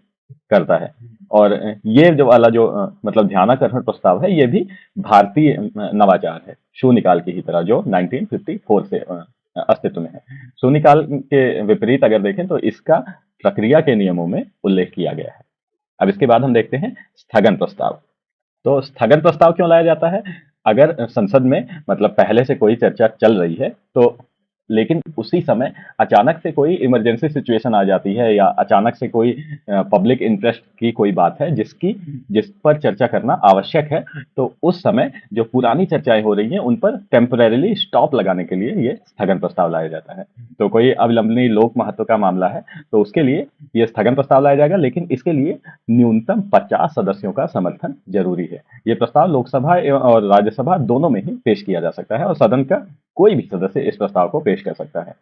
करता है। और ये जो वाला जो मतलब ध्यानाकर्षण प्रस्ताव है ये भी भारतीय नवाचार है, शून्यकाल की ही तरह जो 1954 से अस्तित्व में है। शून्यकाल के विपरीत अगर देखें तो इसका प्रक्रिया के नियमों में उल्लेख किया गया है। अब इसके बाद हम देखते हैं स्थगन प्रस्ताव। तो स्थगन प्रस्ताव क्यों लाया जाता है? अगर संसद में मतलब पहले से कोई चर्चा चल रही है तो लेकिन उसी समय अचानक से कोई इमरजेंसी सिचुएशन आ जाती है या अचानक से कोई पब्लिक इंटरेस्ट की कोई बात है जिस पर चर्चा करना आवश्यक है, तो उस समय जो पुरानी चर्चाएं हो रही हैं उन पर टेम्परेरीली स्टॉप लगाने के लिए ये स्थगन प्रस्ताव लाया जाता है। तो कोई अविलंबनीय लोक महत्व का मामला है तो उसके लिए ये स्थगन प्रस्ताव लाया जाएगा, लेकिन इसके लिए न्यूनतम 50 सदस्यों का समर्थन जरूरी है। ये प्रस्ताव लोकसभा और राज्यसभा दोनों में ही पेश किया जा सकता है और सदन का कोई भी सदस्य इस प्रस्ताव को पेश कर सकता है।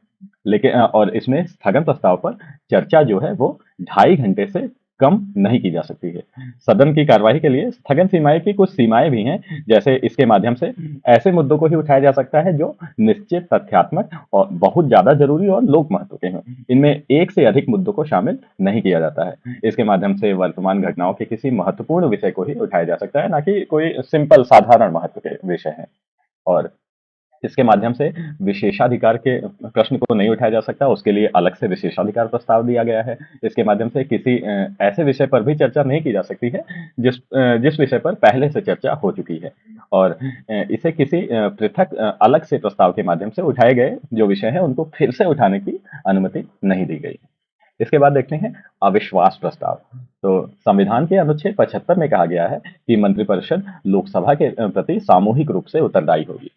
लेकिन और इसमें स्थगन प्रस्ताव पर चर्चा जो है वो 2.5 घंटे से कम नहीं की जा सकती है। सदन की कार्यवाही के लिए स्थगन सीमाएं की कुछ सीमाएं भी हैं, जैसे इसके माध्यम से ऐसे मुद्दों को ही उठाया जा सकता है जो निश्चित तथ्यात्मक और बहुत ज्यादा जरूरी और लोक महत्व के हैं। इनमें एक से अधिक मुद्दों को शामिल नहीं किया जाता है। इसके माध्यम से वर्तमान घटनाओं के किसी महत्वपूर्ण विषय को ही उठाया जा सकता है, ना कि कोई सिंपल साधारण महत्व के विषय है। और इसके माध्यम से विशेषाधिकार के प्रश्न को नहीं उठाया जा सकता, उसके लिए अलग से विशेषाधिकार प्रस्ताव दिया गया है। इसके माध्यम से किसी ऐसे विषय पर भी चर्चा नहीं की जा सकती है जिस विषय पर पहले से चर्चा हो चुकी है, और इसे किसी पृथक अलग से प्रस्ताव के माध्यम से उठाए गए जो विषय है उनको फिर से उठाने की अनुमति नहीं दी गई। इसके बाद देखते हैं अविश्वास प्रस्ताव। तो संविधान के अनुच्छेद 75 में कहा गया है कि मंत्रिपरिषद लोकसभा के प्रति सामूहिक रूप से उत्तरदायी होगी।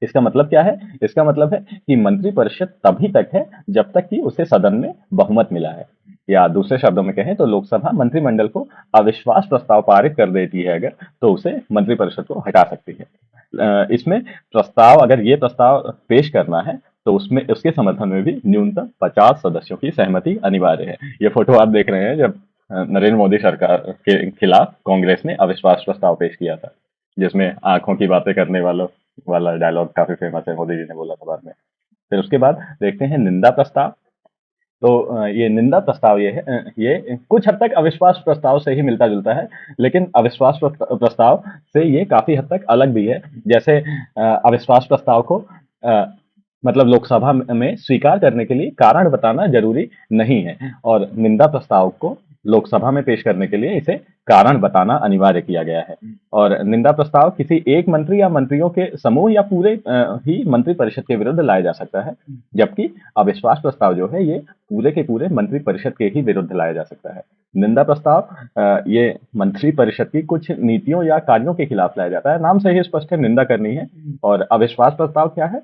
इसका मतलब क्या है? इसका मतलब है कि मंत्रिपरिषद तभी तक है जब तक कि उसे सदन में बहुमत मिला है, या दूसरे शब्दों में कहें तो लोकसभा मंत्रिमंडल को अविश्वास प्रस्ताव पारित कर देती है अगर, तो उसे मंत्रिपरिषद को हटा सकती है। इसमें प्रस्ताव, अगर ये प्रस्ताव पेश करना है तो उसमें उसके समर्थन में भी न्यूनतम 50 सदस्यों की सहमति अनिवार्य है। ये फोटो आप देख रहे हैं जब नरेंद्र मोदी सरकार के खिलाफ कांग्रेस ने अविश्वास प्रस्ताव पेश किया था, जिसमें आंखों की बातें करने वाला डायलॉग काफी फेमस है, मोदी जी ने बोला था बाद में। फिर उसके बाद देखते हैं निंदा प्रस्ताव। तो ये निंदा प्रस्ताव ये कुछ हद तक अविश्वास प्रस्ताव से ही मिलता जुलता है, लेकिन अविश्वास प्रस्ताव से ये काफी हद तक अलग भी है। जैसे अविश्वास प्रस्ताव को मतलब लोकसभा में स्वीकार करने के लिए कारण बताना जरूरी नहीं है, और निंदा प्रस्ताव को लोकसभा में पेश करने के लिए इसे कारण बताना अनिवार्य किया गया है। और निंदा प्रस्ताव किसी एक मंत्री या मंत्रियों के समूह या पूरे ही मंत्रिपरिषद के विरुद्ध लाया जा सकता है, जबकि अविश्वास प्रस्ताव जो है ये पूरे के पूरे मंत्रिपरिषद के ही विरुद्ध लाया जा सकता है। निंदा प्रस्ताव ये मंत्रिपरिषद की कुछ नीतियों या कार्यों के खिलाफ लाया जाता है, नाम से ही स्पष्ट है, निंदा करनी है। और अविश्वास प्रस्ताव क्या है?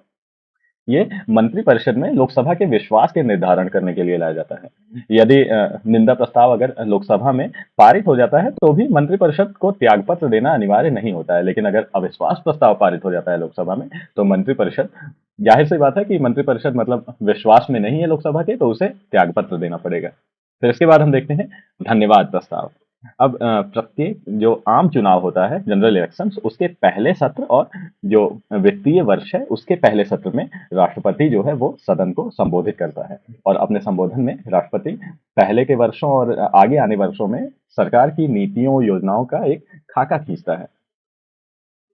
ये मंत्रिपरिषद में लोकसभा के विश्वास के निर्धारण करने के लिए लाया जाता है। यदि निंदा प्रस्ताव अगर लोकसभा में पारित हो जाता है तो भी मंत्रिपरिषद को त्यागपत्र देना अनिवार्य नहीं होता है, लेकिन अगर अविश्वास प्रस्ताव पारित हो जाता है लोकसभा में तो मंत्रिपरिषद, जाहिर सी बात है कि मंत्रिपरिषद मतलब विश्वास में नहीं है लोकसभा के, तो उसे त्यागपत्र देना पड़ेगा। फिर इसके बाद हम देखते हैं धन्यवाद प्रस्ताव। अब प्रत्येक जो आम चुनाव होता है, जनरल इलेक्शंस, उसके पहले सत्र और जो वित्तीय वर्ष है उसके पहले सत्र में राष्ट्रपति जो है वो सदन को संबोधित करता है, और अपने संबोधन में राष्ट्रपति पहले के वर्षों और आगे आने वर्षों में सरकार की नीतियों योजनाओं का एक खाका खींचता है।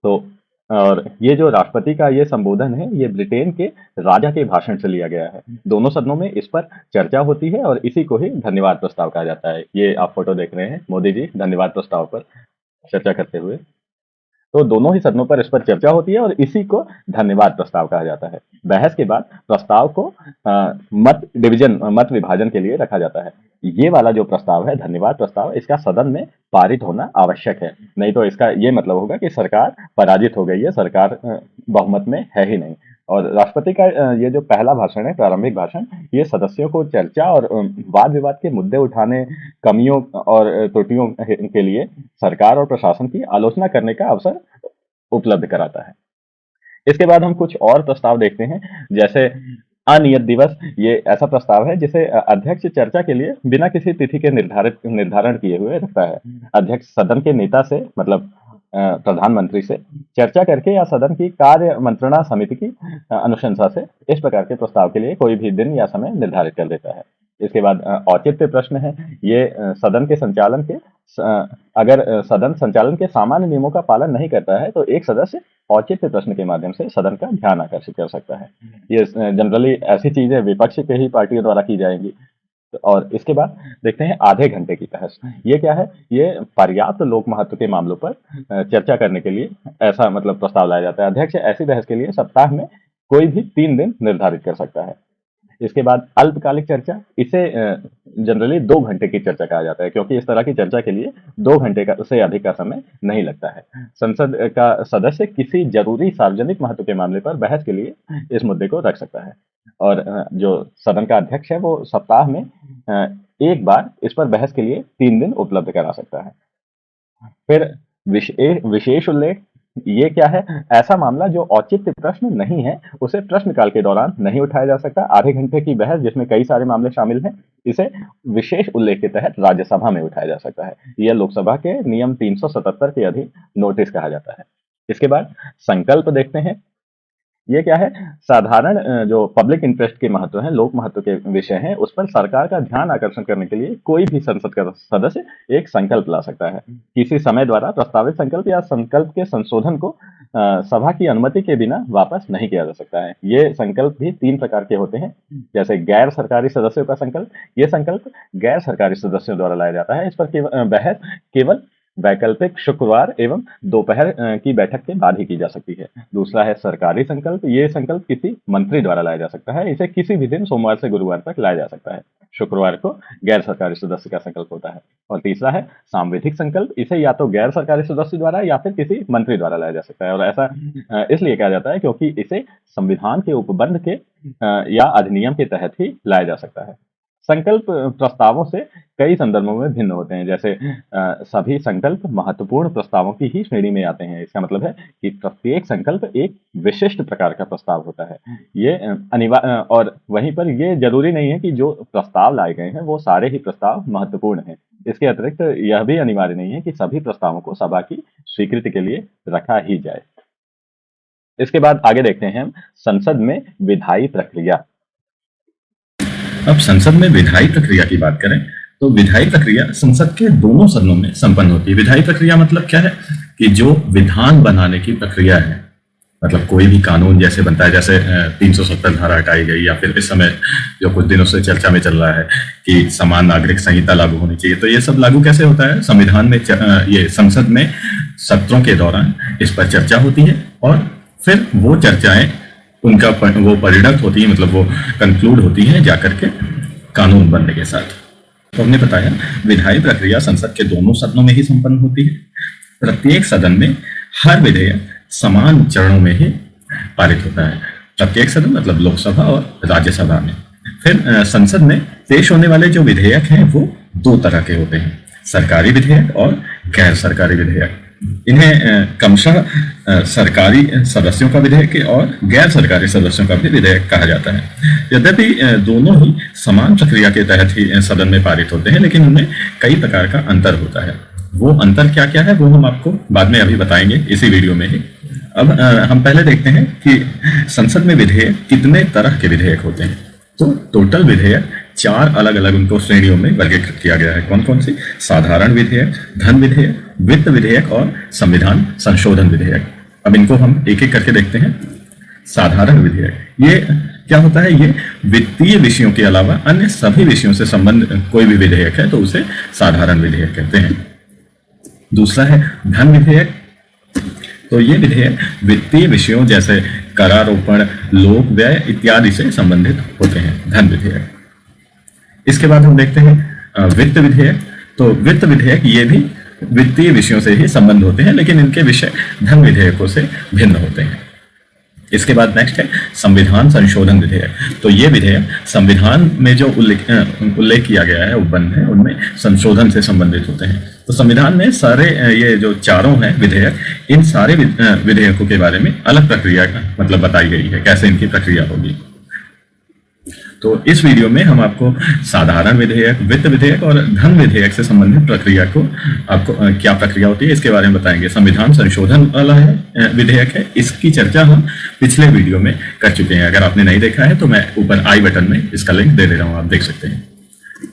तो और ये जो राष्ट्रपति का ये संबोधन है ये ब्रिटेन के राजा के भाषण से लिया गया है। दोनों सदनों में इस पर चर्चा होती है और इसी को ही धन्यवाद प्रस्ताव कहा जाता है। ये आप फोटो देख रहे हैं, मोदी जी धन्यवाद प्रस्ताव पर चर्चा करते हुए। तो दोनों ही सदनों पर इस पर चर्चा होती है और इसी को धन्यवाद प्रस्ताव कहा जाता है। बहस के बाद प्रस्ताव को मत विभाजन के लिए रखा जाता है। ये वाला जो प्रस्ताव है धन्यवाद प्रस्ताव, इसका सदन में पारित होना आवश्यक है, नहीं तो इसका ये मतलब होगा कि सरकार पराजित हो गई है, सरकार बहुमत में है ही नहीं। और राष्ट्रपति का ये जो पहला भाषण है, प्रारंभिक भाषण, ये सदस्यों को चर्चा और वाद विवाद के मुद्दे उठाने, कमियों और त्रुटियों के लिए सरकार और प्रशासन की आलोचना करने का अवसर उपलब्ध कराता है। इसके बाद हम कुछ और प्रस्ताव देखते हैं, जैसे अनियत दिवस। ये ऐसा प्रस्ताव है जिसे अध्यक्ष चर्चा के लिए बिना किसी तिथि के निर्धारण किए हुए रखता है। अध्यक्ष सदन के नेता से, मतलब प्रधानमंत्री से चर्चा करके या सदन की कार्य मंत्रणा समिति की अनुशंसा से इस प्रकार के प्रस्ताव के लिए कोई भी दिन या समय निर्धारित कर देता है। इसके बाद औचित्य प्रश्न है। ये सदन के संचालन के अगर सदन संचालन के सामान्य नियमों का पालन नहीं करता है तो एक सदस्य औचित्य प्रश्न के माध्यम से सदन का ध्यान आकर्षित कर सकता है। ये जनरली ऐसी चीजें विपक्ष के ही पार्टियों द्वारा की जाएंगी। और इसके बाद देखते हैं आधे घंटे की बहस। ये क्या है? ये पर्याप्त लोक महत्व के मामलों पर चर्चा करने के लिए ऐसा मतलब प्रस्ताव लाया जाता है। अध्यक्ष ऐसी बहस के लिए सप्ताह में कोई भी 3 दिन निर्धारित कर सकता है। इसके बाद अल्पकालिक चर्चा, इसे जनरली 2 घंटे की चर्चा कहा जाता है, क्योंकि इस तरह की चर्चा के लिए 2 घंटे का से अधिक का समय नहीं लगता है। संसद का सदस्य किसी जरूरी सार्वजनिक महत्व के मामले पर बहस के लिए इस मुद्दे को रख सकता है। और जो सदन का अध्यक्ष है वो सप्ताह में एक बार इस पर बहस के लिए 3 दिन उपलब्ध करा सकता है। फिर विशेष उल्लेख, ये क्या है? ऐसा मामला जो औचित्य प्रश्न नहीं है उसे प्रश्नकाल के दौरान नहीं उठाया जा सकता। आधे घंटे की बहस जिसमें कई सारे मामले शामिल हैं, इसे विशेष उल्लेख के तहत राज्यसभा में उठाया जा सकता है। यह लोकसभा के नियम 377 के अधीन नोटिस कहा जाता है। इसके बाद संकल्प देखते हैं। ये क्या है? साधारण जो पब्लिक इंटरेस्ट के महत्व हैं, लोक महत्व के विषय हैं, उस पर सरकार का ध्यान आकर्षण करने के लिए कोई भी संसद का सदस्य एक संकल्प ला सकता है। किसी समय द्वारा प्रस्तावित संकल्प या संकल्प के संशोधन को सभा की अनुमति के बिना वापस नहीं किया जा सकता है। ये संकल्प भी 3 प्रकार के होते हैं, जैसे गैर सरकारी सदस्यों का संकल्प। ये संकल्प गैर सरकारी सदस्यों द्वारा लाया जाता है। इस पर बहस केवल वैकल्पिक शुक्रवार एवं दोपहर की बैठक के बाद ही की जा सकती है। दूसरा है सरकारी संकल्प। ये संकल्प किसी मंत्री द्वारा लाया जा सकता है। इसे किसी भी दिन सोमवार से गुरुवार तक लाया जा सकता है। शुक्रवार को गैर सरकारी सदस्य का संकल्प होता है। और तीसरा है सांविधिक संकल्प। इसे या तो गैर सरकारी सदस्य द्वारा या फिर किसी मंत्री द्वारा लाया जा सकता है। और ऐसा इसलिए कहा जाता है क्योंकि इसे संविधान के उपबंध के या अधिनियम के तहत ही लाया जा सकता है। संकल्प प्रस्तावों से कई संदर्भों में भिन्न होते हैं, जैसे सभी संकल्प महत्वपूर्ण प्रस्तावों की ही श्रेणी में आते हैं। इसका मतलब है कि प्रत्येक संकल्प एक विशिष्ट प्रकार का प्रस्ताव होता है। ये अनिवार्य, और वहीं पर ये जरूरी नहीं है कि जो प्रस्ताव लाए गए हैं वो सारे ही प्रस्ताव महत्वपूर्ण हैं। इसके अतिरिक्त यह भी अनिवार्य नहीं है कि सभी प्रस्तावों को सभा की स्वीकृति के लिए रखा ही जाए। इसके बाद आगे देखते हैं हम संसद में विधायी प्रक्रिया। अब संसद में विधायी प्रक्रिया की बात करें तो विधायी प्रक्रिया संसद के दोनों सदनों में संपन्न होती है। विधायी प्रक्रिया मतलब क्या है? कि जो विधान बनाने की प्रक्रिया है, मतलब कोई भी कानून जैसे बनता है, जैसे 370 धारा हटाई गई, या फिर इस समय जो कुछ दिनों से चर्चा में चल रहा है कि समान नागरिक संहिता लागू होनी चाहिए, तो ये सब लागू कैसे होता है? संविधान में ये संसद में सत्रों के दौरान इस पर चर्चा होती है और फिर वो चर्चाएं उनका वो परिणत होती है, मतलब वो कंक्लूड होती है जाकर के कानून बनने के साथ। तो हमने बताया विधायी प्रक्रिया संसद के दोनों सदनों में ही संपन्न होती है। प्रत्येक सदन में हर विधेयक समान चरणों में ही पारित होता है। प्रत्येक सदन मतलब लोकसभा और राज्यसभा में। फिर संसद में पेश होने वाले जो विधेयक हैं वो 2 तरह के होते हैं, सरकारी विधेयक और गैर सरकारी विधेयक। इन्हें क्रमशः सरकारी सदस्यों का विधेयक और गैर सरकारी सदस्यों का भी विधेयक कहा जाता है। यद्यपि दोनों ही समान प्रक्रिया के तहत ही सदन में पारित होते हैं, लेकिन उनमें कई प्रकार का अंतर होता है। वो अंतर क्या क्या है वो हम आपको बाद में अभी बताएंगे इसी वीडियो में ही। अब हम पहले देखते हैं कि संसद में विधेयक कितने तरह के विधेयक होते हैं। तो टोटल विधेयक 4 अलग अलग उनको श्रेणियों में वर्गीकृत किया गया है। कौन कौन सी? साधारण विधेयक, धन विधेयक, वित्त विधेयक और संविधान संशोधन विधेयक। अब इनको हम एक एक करके देखते हैं। साधारण विधेयक, ये क्या होता है? ये वित्तीय विषयों के अलावा अन्य सभी विषयों से संबंधित कोई भी विधेयक है तो उसे साधारण विधेयक कहते हैं। दूसरा है धन विधेयक। तो ये विधेयक वित्तीय विषयों जैसे करारोपण, लोक व्यय इत्यादि से संबंधित होते हैं, धन विधेयक। इसके बाद हम देखते हैं वित्त विधेयक। तो वित्त विधेयक ये भी वित्तीय विषयों से ही संबंध होते हैं, लेकिन इनके विषय धन विधेयकों से भिन्न होते हैं। इसके बाद नेक्स्ट है संविधान संशोधन विधेयक। तो ये विधेयक संविधान में जो उल्लेख किया गया है, उपबंध है, उनमें संशोधन से संबंधित होते हैं। तो संविधान में सारे ये जो चारों हैं विधेयक, इन सारे विधेयकों के बारे में अलग प्रक्रिया मतलब बताई गई है, कैसे इनकी प्रक्रिया होगी। तो इस वीडियो में हम आपको साधारण विधेयक, वित्त विधेयक और धन विधेयक से संबंधित प्रक्रिया को आपको क्या प्रक्रिया होती है इसके बारे में बताएंगे। संविधान संशोधन वाला है विधेयक है, इसकी चर्चा हम पिछले वीडियो में कर चुके हैं। अगर आपने नहीं देखा है तो मैं ऊपर आई बटन में इसका लिंक दे रहा हूं, आप देख सकते हैं।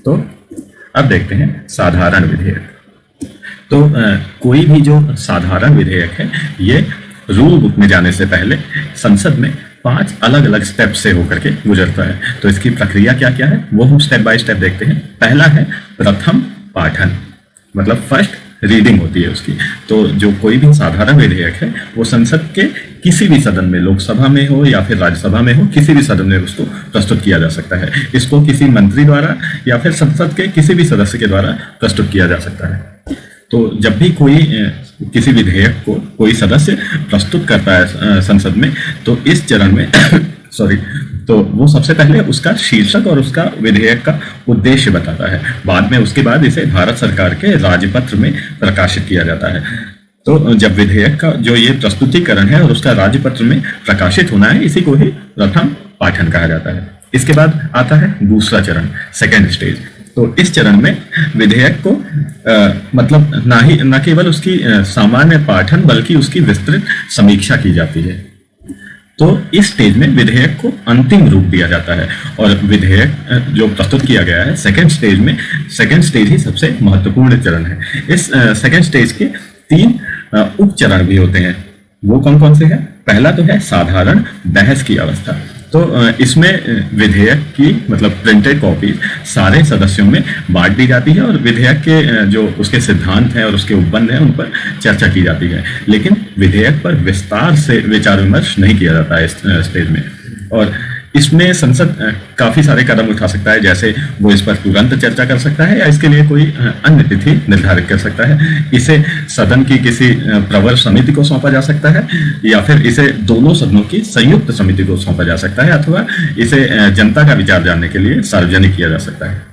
तो अब देखते हैं साधारण विधेयक। तो कोई भी जो साधारण विधेयक है ये रूल बुक में जाने से पहले संसद में 5 अलग अलग स्टेप से होकर के गुजरता है। तो इसकी प्रक्रिया क्या क्या है वो हम स्टेप बाय स्टेप देखते हैं। पहला है प्रथम पाठन, मतलब फर्स्ट रीडिंग होती है उसकी। तो जो कोई भी साधारण विधेयक है वो संसद के किसी भी सदन में, लोकसभा में हो या फिर राज्यसभा में हो, किसी भी सदन में उसको प्रस्तुत किया जा सकता है। इसको किसी मंत्री द्वारा या फिर संसद के किसी भी सदस्य के द्वारा प्रस्तुत किया जा सकता है। तो जब भी कोई किसी विधेयक को कोई सदस्य प्रस्तुत करता है संसद में, तो इस चरण में तो वो सबसे पहले उसका शीर्षक और उसका विधेयक का उद्देश्य बताता है। बाद में उसके बाद इसे भारत सरकार के राजपत्र में प्रकाशित किया जाता है। तो जब विधेयक का जो ये प्रस्तुतिकरण है और उसका राजपत्र में प्रकाशित होना है, इसी को ही प्रथम पाठन कहा जाता है। इसके बाद आता है दूसरा चरण, सेकेंड स्टेज। तो इस चरण में विधेयक को मतलब न केवल उसकी सामान्य पाठन बल्कि उसकी विस्तृत समीक्षा की जाती है। तो इस स्टेज में विधेयक को अंतिम रूप दिया जाता है और विधेयक जो प्रस्तुत किया गया है सेकेंड स्टेज में, सेकेंड स्टेज ही सबसे महत्वपूर्ण चरण है। इस सेकेंड स्टेज के 3 उप चरण भी होते हैं। वो कौन कौन से हैं? पहला तो है साधारण बहस की अवस्था। तो इसमें विधेयक की मतलब प्रिंटेड कॉपी सारे सदस्यों में बांट दी जाती है और विधेयक के जो उसके सिद्धांत हैं और उसके उपबंध हैं उन पर चर्चा की जाती है, लेकिन विधेयक पर विस्तार से विचार विमर्श नहीं किया जाता है इस स्टेज में। और इसमें संसद काफी सारे कदम उठा सकता है, जैसे वो इस पर तुरंत चर्चा कर सकता है या इसके लिए कोई अन्य तिथि निर्धारित कर सकता है। इसे सदन की किसी प्रवर समिति को सौंपा जा सकता है या फिर इसे दोनों सदनों की संयुक्त समिति को सौंपा जा सकता है, अथवा इसे जनता का विचार जानने के लिए सार्वजनिक किया जा सकता है।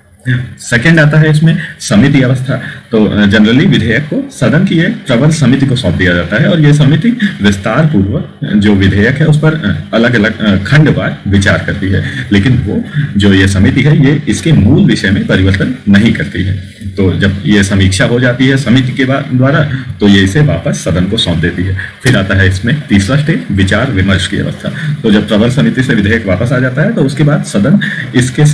सेकेंड आता है इसमें समिति अवस्था। तो जनरली विधेयक को सदन की एक प्रवर समिति को सौंप दिया जाता है और ये समिति विस्तार पूर्वक जो विधेयक है उस पर अलग अलग खंडवार विचार करती है, लेकिन वो जो ये समिति है ये इसके मूल विषय में परिवर्तन नहीं करती है। तो जब ये समीक्षा हो जाती है समिति के द्वारा तो ये इसे वापस सदन को सौंप देती है। फिर आता है इसमें तीसरा स्टेज, विचार विमर्श की अवस्था। तो जब प्रवर समिति से विधेयक वापस आ जाता है तो उसके बाद सदन इसके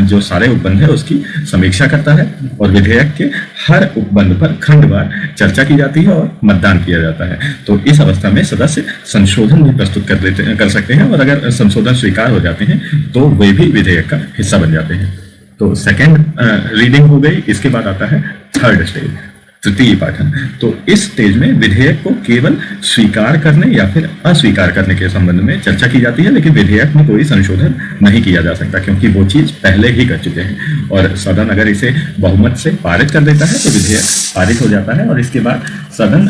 जो सारे उपबंध है उसकी समीक्षा करता है और विधेयक के हर उपबंध पर खंडवार चर्चा की जाती है और मतदान किया जाता है। तो इस अवस्था में सदस्य संशोधन भी प्रस्तुत कर सकते हैं और अगर संशोधन स्वीकार हो जाते हैं तो वे भी विधेयक का हिस्सा बन जाते हैं। तो सेकेंड रीडिंग हो गई। इसके बाद आता है थर्ड स्टेज, तृतीय पाठन। तो इस स्टेज में विधेयक को केवल स्वीकार करने या फिर अस्वीकार करने के संबंध में चर्चा की जाती है, लेकिन विधेयक में कोई संशोधन नहीं किया जा सकता क्योंकि वो चीज पहले ही कर चुके हैं। और सदन अगर इसे बहुमत से पारित कर देता है तो विधेयक पारित हो जाता है और इसके बाद सदन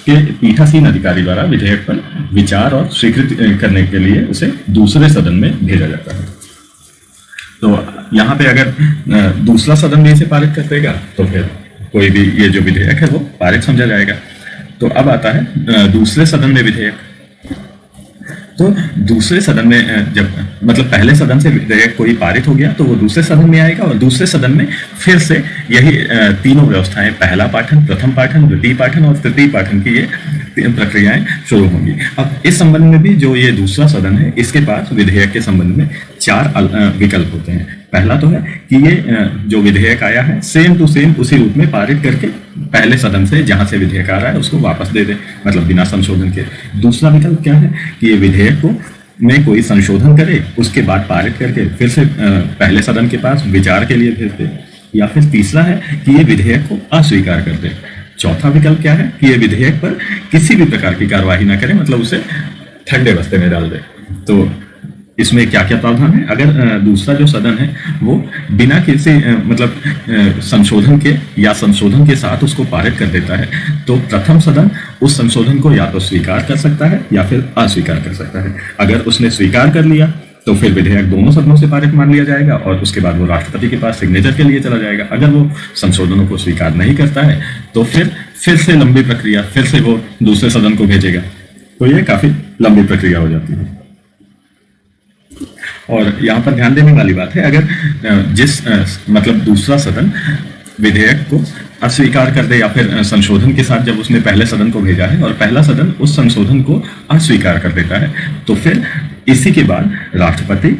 के पीठासीन अधिकारी द्वारा विधेयक पर विचार और स्वीकृति करने के लिए उसे दूसरे सदन में भेजा जाता है। तो यहाँ पे अगर दूसरा सदन भी इसे पारित कर देगा तो फिर कोई भी ये जो विधेयक है वो पारित समझा जाएगा। तो अब आता है दूसरे सदन में विधेयक। तो दूसरे सदन में जब मतलब पहले सदन से विधेयक कोई पारित हो गया तो वो दूसरे सदन में आएगा और दूसरे सदन में फिर से यही तीनों व्यवस्थाएं, पहला पाठन, प्रथम पाठन, द्वितीय पाठन और तृतीय पाठन की ये प्रक्रियाएं शुरू होंगी। अब इस संबंध में भी जो ये दूसरा सदन है इसके पास विधेयक के संबंध में 4 विकल्प होते हैं। पहला तो है कि ये जो विधेयक आया है सेम टू सेम उसी रूप में पारित करके पहले सदन से जहां से विधेयक आ रहा है उसको वापस दे दे, मतलब बिना संशोधन के। दूसरा विकल्प क्या है कि ये विधेयक को में कोई संशोधन करे उसके बाद पारित करके फिर से पहले सदन के पास विचार के लिए भेज दे। या फिर तीसरा है कि ये विधेयक को अस्वीकार कर दे। चौथा विकल्प क्या है कि ये विधेयक पर किसी भी प्रकार की कार्यवाही ना करे, मतलब उसे ठंडे बस्ते में डाल दे। तो इसमें क्या क्या प्रावधान है? अगर दूसरा जो सदन है वो बिना किसी संशोधन के या संशोधन के साथ उसको पारित कर देता है, तो प्रथम सदन उस संशोधन को या तो स्वीकार कर सकता है या फिर अस्वीकार कर सकता है। अगर उसने स्वीकार कर लिया तो फिर विधेयक दोनों सदनों से पारित मान लिया जाएगा और उसके बाद वो राष्ट्रपति के पास सिग्नेचर के लिए चला जाएगा। अगर वो संशोधनों को स्वीकार नहीं करता है तो फिर से लंबी प्रक्रिया, फिर से वो दूसरे सदन को भेजेगा, तो ये काफी लंबी प्रक्रिया हो जाती है। और यहाँ पर ध्यान देने वाली बात है, अगर दूसरा सदन विधेयक को अस्वीकार कर दे या फिर संशोधन के साथ जब उसने पहले सदन को भेजा है और पहला सदन उस संशोधन को अस्वीकार कर देता है, तो फिर इसी के बाद राष्ट्रपति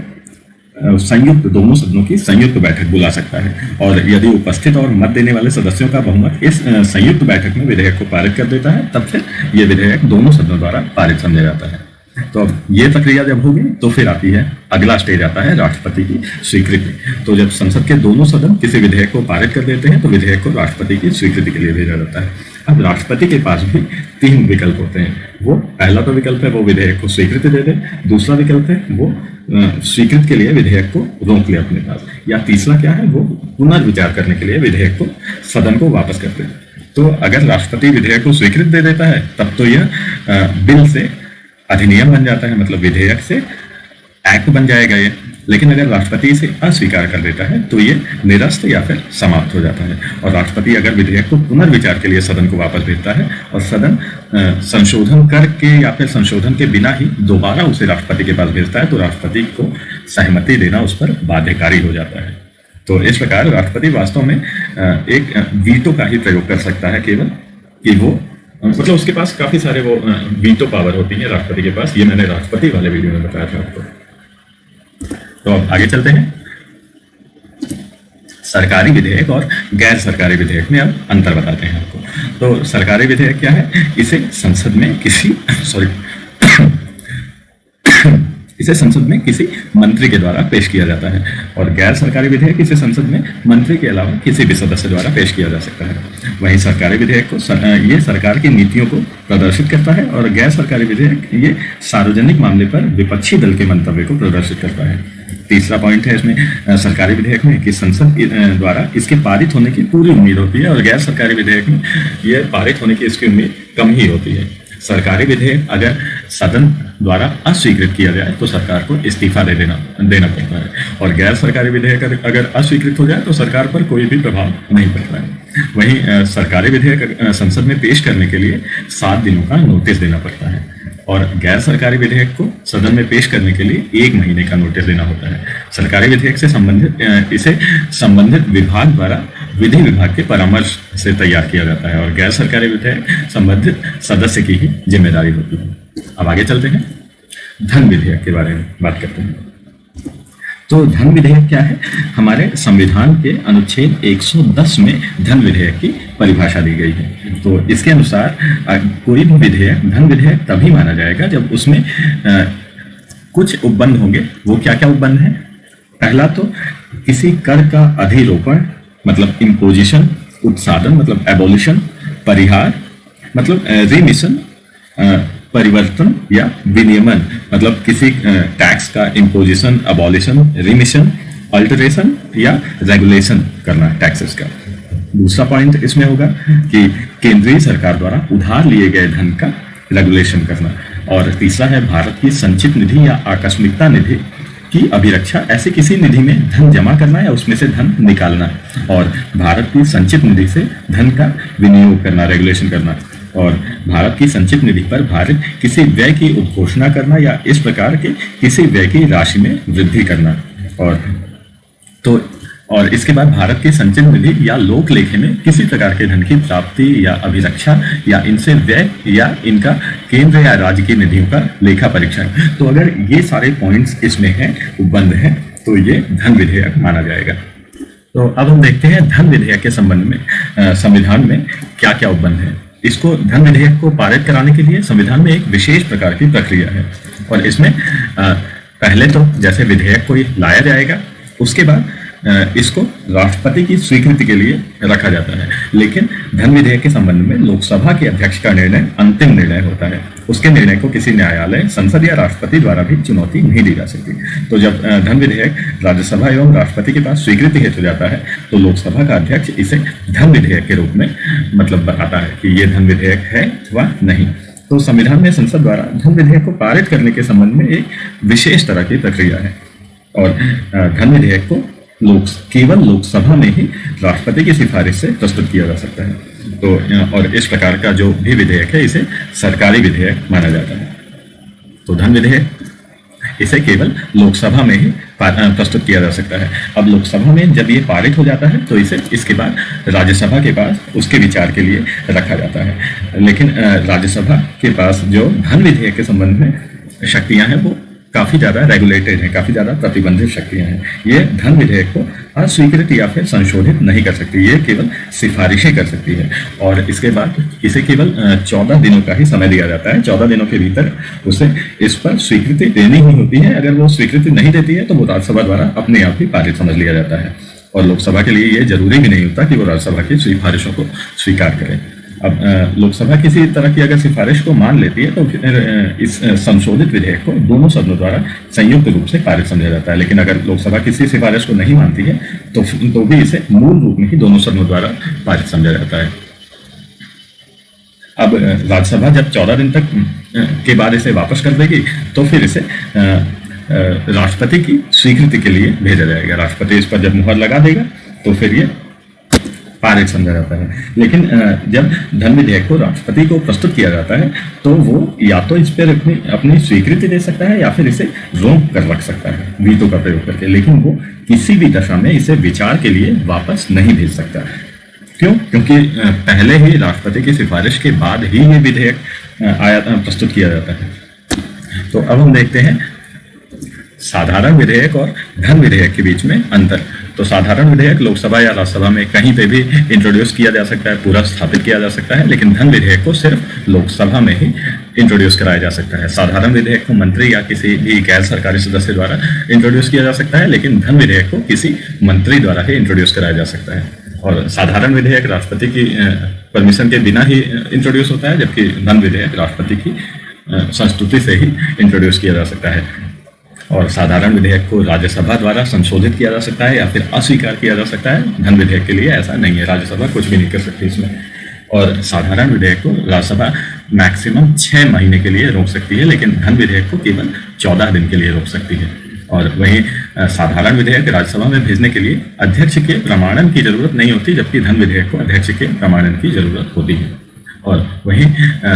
संयुक्त दोनों सदनों की संयुक्त बैठक बुला सकता है और यदि उपस्थित और मत देने वाले सदस्यों का बहुमत इस संयुक्त बैठक में विधेयक को पारित कर देता है, तब फिर यह विधेयक दोनों सदनों द्वारा पारित समझा जाता है। तो अब ये प्रक्रिया जब होगी तो फिर आती है, अगला स्टेज आता है राष्ट्रपति की स्वीकृति। तो जब संसद के दोनों सदन किसी विधेयक को पारित कर देते हैं तो विधेयक को राष्ट्रपति की स्वीकृति के लिए भेजा जाता है। अब राष्ट्रपति के पास भी 3 विकल्प होते हैं। वो पहला तो विकल्प है वो विधेयक को स्वीकृति दे दे, दूसरा विकल्प है वो स्वीकृत के लिए विधेयक को रोक ले अपने पास, या तीसरा क्या है वो पुनर्विचार करने के लिए विधेयक को सदन को वापस कर दे। तो अगर राष्ट्रपति विधेयक को स्वीकृत दे देता है तब तो यह बिल से अधिनियम बन जाता है, मतलब विधेयक से एक्ट बन जाएगा ये। लेकिन अगर राष्ट्रपति इसे अस्वीकार कर देता है तो ये निरस्त या फिर समाप्त हो जाता है। और राष्ट्रपति अगर विधेयक को पुनर्विचार के लिए सदन को वापस भेजता है और सदन संशोधन करके या फिर संशोधन के बिना ही दोबारा उसे राष्ट्रपति के पास भेजता है तो राष्ट्रपति को सहमति देना उस पर बाध्यकारी हो जाता है। तो इस प्रकार राष्ट्रपति वास्तव में एक वीटो का ही प्रयोग कर सकता है केवल, कि वो उसके पास काफी सारे वो वीटो पावर होती है राष्ट्रपति के पास। ये मैंने राष्ट्रपति वाले वीडियो में बताया था आपको। तो अब आगे चलते हैं, सरकारी विधेयक और गैर सरकारी विधेयक में अब अंतर बताते हैं आपको। तो सरकारी विधेयक क्या है? इसे संसद में किसी मंत्री के द्वारा पेश किया जाता है, और गैर सरकारी विधेयक इसे संसद में मंत्री के अलावा किसी भी सदस्य द्वारा पेश किया जा सकता है। वहीं सरकारी विधेयक को ये सरकार की नीतियों को प्रदर्शित करता है और गैर सरकारी विधेयक ये सार्वजनिक मामले पर विपक्षी दल के मंतव्य को प्रदर्शित करता है। तीसरा पॉइंट है इसमें सरकारी विधेयक में कि संसद द्वारा इसके पारित होने की पूरी उम्मीद होती है और गैर सरकारी विधेयक में ये पारित होने की इसकी उम्मीद कम ही होती है। सरकारी विधेयक अगर सदन द्वारा अस्वीकृत किया जाए तो सरकार को इस्तीफा देना पड़ता है, और गैर सरकारी विधेयक अगर अस्वीकृत हो जाए तो सरकार पर कोई भी प्रभाव नहीं पड़ता है। वहीं सरकारी विधेयक संसद में पेश करने के लिए 7 दिनों का नोटिस देना पड़ता है, और गैर सरकारी विधेयक को सदन में पेश करने के लिए 1 महीने का नोटिस देना होता है। सरकारी विधेयक से संबंधित विभाग द्वारा विधि विभाग के परामर्श से तैयार किया जाता है, और गैर सरकारी विधेयक संबंधित सदस्य की ही जिम्मेदारी होती है। अब आगे चलते हैं, धन विधेयक के बारे में बात करते हैं। तो धन विधेयक क्या है? हमारे संविधान के अनुच्छेद 110 में धन विधेयक की परिभाषा दी गई है। तो इसके अनुसार कोई भी विधेयक धन विधेयक तभी माना जाएगा जब उसमें कुछ उपबंध होंगे। वो क्या क्या उपबंध है? पहला तो किसी कर का अधिरोपण मतलब इम्पोजिशन, उत्सादन मतलब एबोलिशन, परिहार मतलब रिमिशन, परिवर्तन या विनियमन मतलब किसी टैक्स का इम्पोजिशन, अबॉलिशन, रिमिशन, अल्टरेशन या रेगुलेशन करना टैक्सेस का। दूसरा पॉइंट इसमें होगा कि केंद्रीय सरकार द्वारा उधार लिए गए धन का रेगुलेशन करना। और तीसरा है भारत की संचित निधि या आकस्मिकता निधि की अभिरक्षा, ऐसे किसी निधि में धन जमा करना या उसमें से धन निकालना, और भारत की संचित निधि से धन का विनियोग करना, रेगुलेशन करना, और भारत की संचित निधि पर भारत किसी व्यय की उद्घोषणा करना या इस प्रकार के किसी व्यय की राशि में वृद्धि करना। और इसके बाद भारत की संचित निधि या लोक लेखे में किसी प्रकार के धन की प्राप्ति या अभिरक्षा या इनसे व्यय या इनका केंद्र या राज्य की निधियों का लेखा परीक्षण। तो अगर ये सारे पॉइंट्स इसमें हैं, उपबंध हैं, तो ये धन विधेयक माना जाएगा। तो अब हम देखते हैं धन विधेयक के संबंध में संविधान में क्या क्या उपबंध है। इसको धन विधेयक को पारित कराने के लिए संविधान में एक विशेष प्रकार की प्रक्रिया है, और इसमें पहले तो जैसे विधेयक को लाया जाएगा, उसके बाद इसको राष्ट्रपति की स्वीकृति के लिए रखा जाता है। लेकिन धन विधेयक के संबंध में लोकसभा के अध्यक्ष का निर्णय अंतिम निर्णय होता है। उसके निर्णय को किसी न्यायालय, संसद या राष्ट्रपति द्वारा भी चुनौती नहीं दी जा सकती। तो जब धन विधेयक राज्यसभा एवं राष्ट्रपति के पास स्वीकृति हेतु जाता है तो लोकसभा का अध्यक्ष इसे धन विधेयक के रूप में मतलब बताता है कि ये धन विधेयक है अथवा नहीं। तो संविधान में संसद द्वारा धन विधेयक को पारित करने के संबंध में एक विशेष तरह की प्रक्रिया है और धन विधेयक को केवल लोकसभा में ही राष्ट्रपति की सिफारिश से प्रस्तुत किया जा सकता है। तो और इस प्रकार का जो भी विधेयक है इसे सरकारी विधेयक माना जाता है। तो धन विधेयक इसे केवल लोकसभा में ही प्रस्तुत किया जा सकता है। अब लोकसभा में जब ये पारित हो जाता है तो इसे इसके बाद राज्यसभा के पास उसके विचार के लिए रखा जाता है। लेकिन राज्यसभा के पास जो धन विधेयक के संबंध में शक्तियां हैं वो काफी ज्यादा रेगुलेटेड है, काफी ज्यादा प्रतिबंधित शक्तियां हैं। ये धन विधेयक को अस्वीकृत या फिर संशोधित नहीं कर सकती, ये केवल सिफारिशें कर सकती है और इसके बाद इसे केवल 14 दिनों का ही समय दिया जाता है। 14 दिनों के भीतर उसे इस पर स्वीकृति देनी ही होती है। अगर वो स्वीकृति नहीं देती है तो वो राज्यसभा द्वारा अपने आप ही पारित समझ लिया जाता है और लोकसभा के लिए ये जरूरी भी नहीं होता कि वो राज्यसभा की सिफारिशों को स्वीकार करे। अब लोकसभा किसी तरह की अगर सिफारिश को मान लेती है तो फिर इस संशोधित विधेयक को दोनों सदनों द्वारा संयुक्त रूप से पारित समझा जाता है। लेकिन अगर लोकसभा किसी सिफारिश को नहीं मानती है तो भी इसे मूल रूप में ही दोनों सदनों द्वारा पारित समझा जाता है। अब राज्यसभा जब 14 दिन तक के बाद इसे वापस कर देगी तो फिर इसे राष्ट्रपति की स्वीकृति के लिए भेजा जाएगा। राष्ट्रपति इस पर जब मुहर लगा देगा तो फिर ये पारित समझा जाता है। लेकिन जब धन विधेयक को राष्ट्रपति को प्रस्तुत किया जाता है तो वो या तो इस पर अपनी स्वीकृति दे सकता है या फिर इसे रोक कर रख सकता है वीटो का प्रयोग करके। लेकिन वो किसी भी दशा में इसे विचार के लिए वापस नहीं भेज सकता। क्यों? क्योंकि पहले ही राष्ट्रपति की सिफारिश के बाद ही ये विधेयक प्रस्तुत किया जाता है। तो अब हम देखते हैं साधारण विधेयक और धन विधेयक के बीच में अंतर। तो साधारण विधेयक लोकसभा या राज्यसभा में कहीं पे भी इंट्रोड्यूस किया जा सकता है, पूरा स्थापित किया जा सकता है। लेकिन धन विधेयक को सिर्फ लोकसभा में ही इंट्रोड्यूस कराया जा सकता है। साधारण विधेयक को मंत्री या किसी भी गैर सरकारी सदस्य द्वारा इंट्रोड्यूस किया जा सकता है, लेकिन धन विधेयक को किसी मंत्री द्वारा ही इंट्रोड्यूस कराया जा सकता है। और साधारण विधेयक राष्ट्रपति की परमिशन के बिना ही इंट्रोड्यूस होता है, जबकि धन विधेयक राष्ट्रपति की संस्तुति से ही इंट्रोड्यूस किया जा सकता है। और साधारण विधेयक को राज्यसभा द्वारा संशोधित किया जा सकता है या फिर अस्वीकार किया जा सकता है। धन विधेयक के लिए ऐसा नहीं है, राज्यसभा कुछ भी नहीं कर सकती इसमें। और साधारण विधेयक को राज्यसभा मैक्सिमम 6 महीने के लिए रोक सकती है, लेकिन धन विधेयक को केवल 14 दिन के लिए रोक सकती है। और वहीं साधारण विधेयक राज्यसभा में भेजने के लिए अध्यक्ष के प्रमाणन की जरूरत नहीं होती, जबकि धन विधेयक को अध्यक्ष के प्रमाणन की जरूरत होती है। और वहीं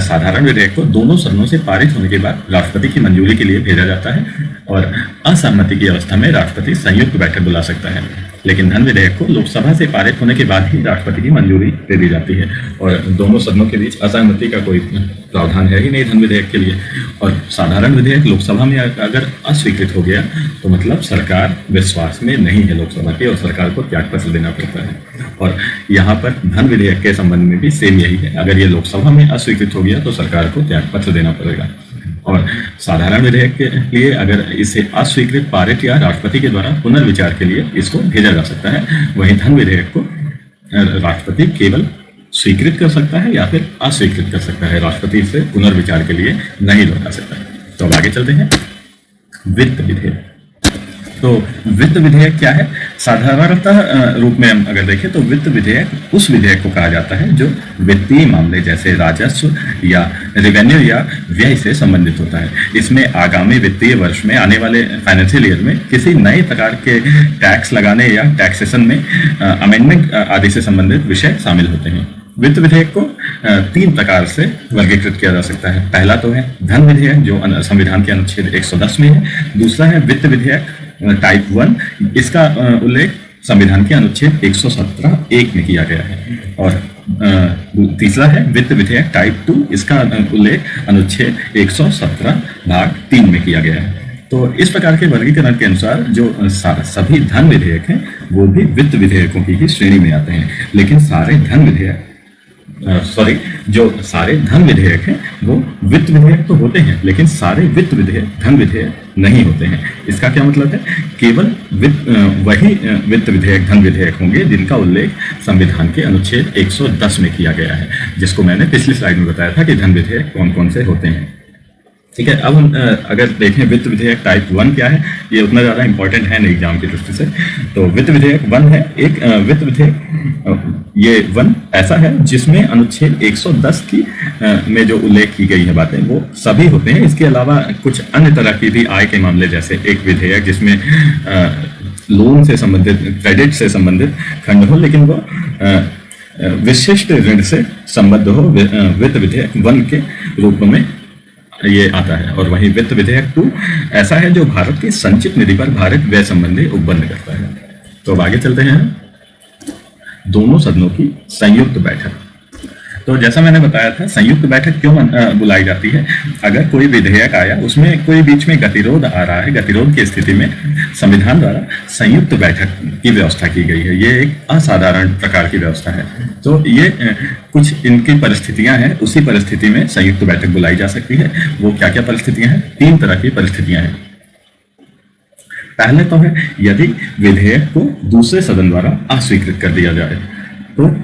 साधारण विधेयक को दोनों सदनों से पारित होने के बाद राष्ट्रपति की मंजूरी के लिए भेजा जाता है और असहमति की अवस्था में राष्ट्रपति संयुक्त बैठक बुला सकता है। लेकिन धन विधेयक को लोकसभा से पारित होने के बाद ही राष्ट्रपति की मंजूरी दे दी जाती है और दोनों सदनों के बीच असहमति का कोई प्रावधान है ही नहीं धन विधेयक के लिए। और साधारण विधेयक लोकसभा में अगर अस्वीकृत हो गया तो मतलब सरकार विश्वास में नहीं है लोकसभा की और सरकार को त्यागपत्र देना पड़ता है। और यहाँ पर धन विधेयक के संबंध में भी सेम यही है, अगर ये लोकसभा में अस्वीकृत हो गया तो सरकार को त्यागपत्र देना पड़ेगा। और साधारण विधेयक के लिए अगर इसे अस्वीकृत, पारित या राष्ट्रपति के द्वारा पुनर्विचार के लिए इसको भेजा जा सकता है। वहीं धन विधेयक को राष्ट्रपति केवल स्वीकृत कर सकता है या फिर अस्वीकृत कर सकता है, राष्ट्रपति इसे पुनर्विचार के लिए नहीं लौटा सकता है। तो अब आगे चलते हैं वित्त विधेयक। तो वित्त विधेयक क्या है? साधारणतः रूप में हम अगर देखें तो वित्त विधेयक उस विधेयक को कहा जाता है जो वित्तीय मामले जैसे राजस्व या रेवेन्यू या व्यय से संबंधित होता है। इसमें आगामी वित्तीय वर्ष में आने वाले फाइनेंशियल ईयर में किसी नए प्रकार के टैक्स लगाने या टैक्सेशन में अमेंडमेंट आदि से संबंधित विषय शामिल होते हैं। वित्त विधेयक को 3 प्रकार से वर्गीकृत किया जा सकता है। पहला तो है धन विधेयक जो संविधान के अनुच्छेद 110 में है। दूसरा है वित्त विधेयक टाइप 1, इसका उल्लेख संविधान के अनुच्छेद 117(1) में किया गया है। और तीसरा है वित्त विधेयक टाइप 2, इसका उल्लेख अनुच्छेद 117 भाग 3 में किया गया है। तो इस प्रकार के वर्गीकरण के अनुसार जो सभी धन विधेयक हैं वो भी वित्त विधेयकों की ही श्रेणी में आते हैं। लेकिन सारे धन विधेयक सॉरी, जो सारे धन विधेयक हैं वो वित्त विधेयक तो होते हैं, लेकिन सारे वित्त विधेयक धन विधेयक नहीं होते हैं। इसका क्या मतलब है? केवल वही वित्त विधेयक धन विधेयक होंगे जिनका उल्लेख संविधान के अनुच्छेद 110 में किया गया है, जिसको मैंने पिछली स्लाइड में बताया था कि धन विधेयक कौन कौन से होते हैं। ठीक है, अब हम अगर देखें वित्त विधेयक टाइप 1 क्या है, ये उतना ज़्यादा इंपॉर्टेंट है नहीं एग्जाम की दृष्टि से। तो वित्त विधेयक 1 है एक वित्त विधेयक, ये 1 ऐसा है जिसमें अनुच्छेद 110 की में जो उल्लेख की गई है बातें वो सभी होते हैं। इसके अलावा कुछ अन्य तरह की भी आय के मामले, जैसे एक विधेयक जिसमें लोन से संबंधित, क्रेडिट से संबंधित खंड हो, लेकिन वो विशिष्ट ऋण से संबद्ध हो, वित्त विधेयक 1 के रूप में ये आता है। और वहीं वित्त विधेयक 2 ऐसा है जो भारत की संचित निधि पर भारित व्यय संबंधी उपबंध करता है। तो अब आगे चलते हैं, दोनों सदनों की संयुक्त बैठक। तो जैसा मैंने बताया था, संयुक्त बैठक क्यों बुलाई जाती है? अगर कोई विधेयक आया, उसमें कोई बीच में गतिरोध आ रहा है, गतिरोध की स्थिति में संविधान द्वारा संयुक्त बैठक की व्यवस्था की गई है। ये एक असाधारण प्रकार की व्यवस्था है। तो ये कुछ इनकी परिस्थितियां हैं, उसी परिस्थिति में संयुक्त बैठक बुलाई जा सकती है। वो क्या क्या परिस्थितियां हैं? 3 तरह की परिस्थितियां हैं। पहले तो है यदि विधेयक को दूसरे सदन द्वारा अस्वीकृत कर दिया जाए तो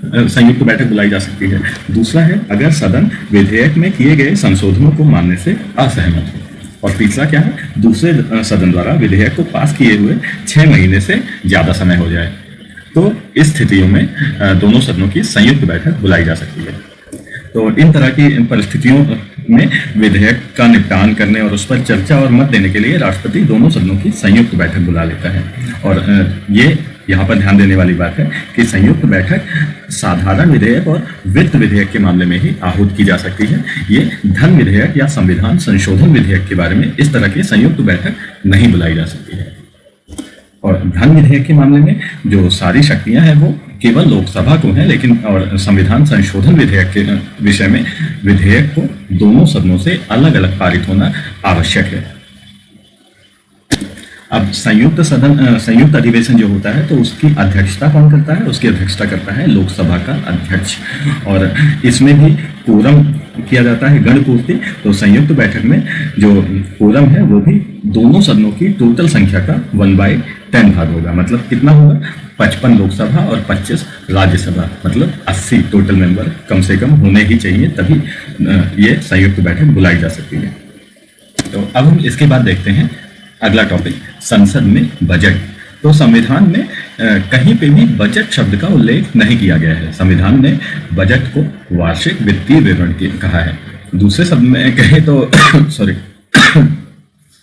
संयुक्त बैठक बुलाई जा सकती है। दूसरा है अगर सदन विधेयक में किए गए संशोधनों को मानने से असहमत हो। और तीसरा क्या है? दूसरे सदन द्वारा विधेयक को पास किए हुए 6 महीने से ज्यादा समय हो जाए। तो इस स्थितियों में दोनों सदनों की संयुक्त बैठक बुलाई जा सकती है। तो इन तरह की परिस्थितियों में विधेयक का निपटान करने और उस पर चर्चा और मत देने के लिए राष्ट्रपति दोनों सदनों की संयुक्त बैठक बुला लेता है। और ये यहाँ पर ध्यान देने वाली बात है कि संयुक्त बैठक साधारण विधेयक और वित्त विधेयक के मामले में ही आहूत की जा सकती है। ये धन विधेयक या संविधान संशोधन विधेयक के बारे में इस तरह की संयुक्त बैठक नहीं बुलाई जा सकती है। और धन विधेयक के मामले में जो सारी शक्तियां हैं वो केवल लोकसभा को हैं, लेकिन और संविधान संशोधन विधेयक के विषय में विधेयक को दोनों सदनों से अलग अलग पारित होना आवश्यक है। अब संयुक्त अधिवेशन जो होता है तो उसकी अध्यक्षता कौन करता है? उसकी अध्यक्षता करता है लोकसभा का अध्यक्ष। और इसमें भी कोरम किया जाता है, गण पूर्ति। तो संयुक्त बैठक में जो कोरम है वो भी दोनों सदनों की टोटल संख्या का 1/10 भाग होगा। मतलब कितना होगा? 55 लोकसभा और 25 राज्यसभा, मतलब 80 टोटल मेंबर कम से कम होने ही चाहिए, तभी ये संयुक्त बैठक बुलाई जा सकती है। तो अब हम इसके बाद देखते हैं अगला टॉपिक, संसद में बजट। तो संविधान में कहीं पे भी बजट शब्द का उल्लेख नहीं किया गया है। संविधान ने बजट को वार्षिक वित्तीय विवरण कहा है। दूसरे शब्द में कहें तो